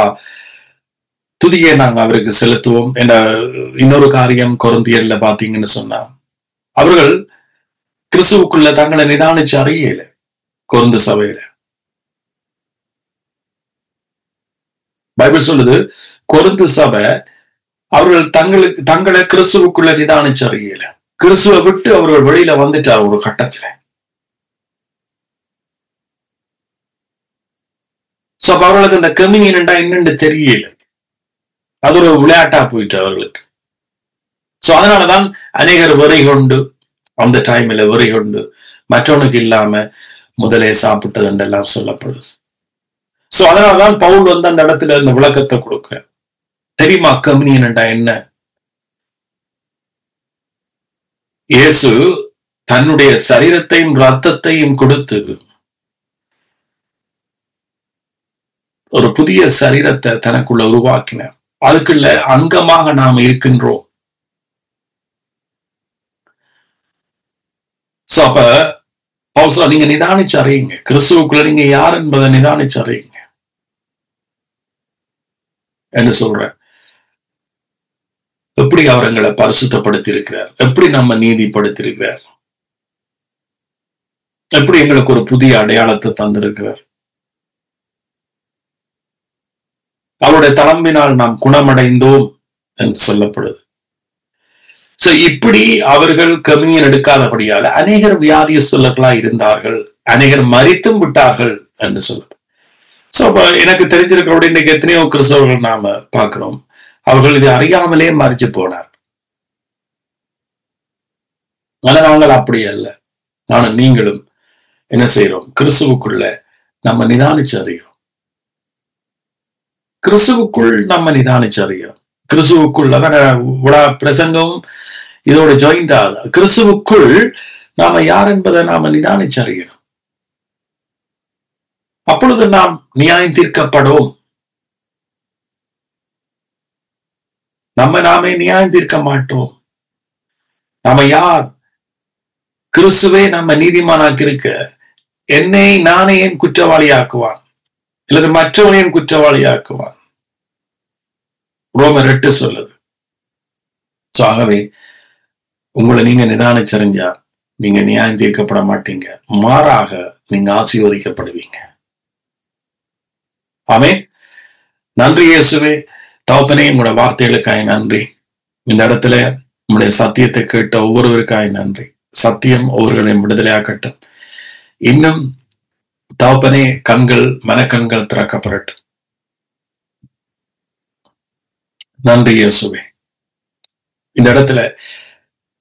துதியை நாங்க அவருக்கு செலுத்துவோம். என்ற இன்னொரு காரியம் கொரிந்தியர்ல பாத்தீங்கன்னு சொன்னா, அவர்கள் கிறிஸ்துவுக்குள்ள தங்களை நிதானிச்சு அறியல. கொரிந்து சபையில பைபிள் சொல்லுது, கொரிந்து சபை அவர்கள் தங்களை கிறிஸ்துவுக்குள்ள நிதானிச்சு அறியல. கிறிஸ்துவை விட்டு அவர்கள் வெளியில வந்துட்டார் ஒரு கட்டத்துல. சோ அவர்களுக்கு அந்த கம்யூனியன் என்னன்னு தெரியல. அது ஒரு விளையாட்டா போயிட்டு அவர்களுக்கு. சோ அதனாலதான் அநேகர் வரை கொண்டு, அந்த டைம்ல வரை கொண்டு மற்றவனுக்கு இல்லாம முதலே சாப்பிட்டது என்றெல்லாம் சொல்லப்படுது. சோ அதனாலதான் பவுல் வந்து அந்த இடத்துல இந்த விளக்கத்தை கொடுக்கிறேன். தெரியுமா கம்யூனியன் என்ன? இயேசு தன்னுடைய சரீரத்தையும் ரத்தத்தையும் கொடுத்து ஒரு புதிய சரீரத்தை தனக்குள்ள உருவாக்கினார். அதுக்குள்ள அங்கமாக நாம் இருக்கின்றோம். சோ அப்ப பவுல் நீங்க நிதானிச்சு அறியுங்க, கிறிஸ்துவுக்குள்ள நீங்க யார் என்பதை நிதானிச்சு அறியுங்க என்று சொல்றேன். எப்படி அவர் எங்களை பரிசுத்தப்படுத்தி இருக்கிறார், எப்படி நம்ம நீதிப்படுத்திருக்கிறார், எப்படி எங்களுக்கு ஒரு புதிய அடையாளத்தை தந்திருக்கிறார். அவருடைய தளம்பினால் நாம் குணமடைந்தோம் என்று சொல்லப்படுது. சோ இப்படி அவர்கள் கம்யூனியன் எடுக்காதபடியால அநேகர் வியாதியஸ்தர்களா இருந்தார்கள், அநேகர் மரித்தும் விட்டார்கள் என்று சொல்லப்படுது. சோ எனக்கு தெரிஞ்சிருக்கிறோட இன்னைக்கு எத்தனையோ கிறிஸ்தவர்கள் நாம பார்க்கிறோம், அவர்கள் இதை அறியாமலே மறிச்சு போனார். ஆனா நாங்கள் அப்படி அல்ல. நானும் நீங்களும் என்ன செய்யறோம், கிறிஸ்துவுக்குள்ள நம்ம நிதானிச்சு அறிகிறோம். கிறிஸ்துவுக்குள் நம்ம நிதானிச்சு அறிகிறோம். கிறிஸ்துவுக்குள் அதான் பிரசங்கமும் இதோட ஜாயிண்ட் ஆகுது. கிறிஸ்துவுக்குள் நாம யார் என்பதை நாம நிதானிச்சு அறிகிறோம். அப்பொழுது நாம் நியாயம் தீர்க்கப்படும். நாமே நியாயம் தீர்க்க மாட்டோம். நாம யார்? கிறிஸ்துவே நம்ம நீதிமானாக்கி இருக்க என்னை நானே என் குற்றவாளி ஆக்குவான், அல்லது மற்றவனையும் குற்றவாளி ஆக்குவான். ரோமர் 8 சொல்லுது. சோ ஆகவே உங்களை நீங்க நிதானிச்சறிஞ்சா நீங்க நியாயம் தீர்க்கப்பட மாட்டீங்க, மாறாக நீங்க ஆசீர்வதிக்கப்படுவீங்க. ஆமென். நன்றி இயேசுவே. தகப்பனே, உங்களோட வார்த்தைகளுக்காய் நன்றி. இந்த இடத்துல உங்களுடைய சத்தியத்தை கேட்ட ஒவ்வொருவருக்காய் நன்றி. சத்தியம் ஒவ்வொருவரையும் விடுதலையாக்கட்டும். இன்னும் தகப்பனே, மனக்கண்கள் திறக்கப்படட்டும். நன்றி இயேசுவே. இந்த இடத்துல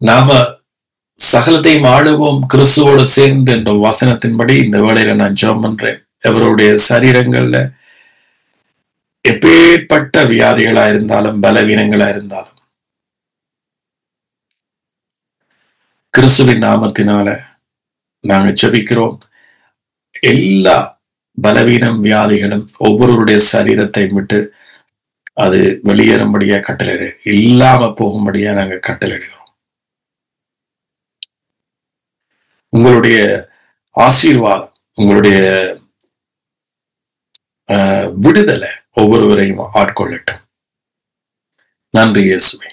நாம சகலத்தையும் ஆளுவோம் கிறிஸ்துவோடு சேர்ந்து என்ற வசனத்தின்படி இந்த வேளையில நான் ஜெபம் பண்றேன். அவருடைய சரீரங்கள்ல எப்பேற்பட்ட வியாதிகளா இருந்தாலும் பலவீனங்களா இருந்தாலும் கிறிஸ்துவின் நாமத்தினால நாங்க ஜெபிக்கிறோம். எல்லா பலவீனம், வியாதிகளும் ஒவ்வொருவருடைய சரீரத்தை விட்டு அது வெளியேறும்படியா கட்டளை இல்லாம போகும்படியா நாங்க கட்டளையிடுகிறோம். உங்களுடைய ஆசீர்வாதம், உங்களுடைய விடுதலை ஒவ்வொருவரையும் ஆட்கொள்ளட்டும். நன்றி இயேசுவே.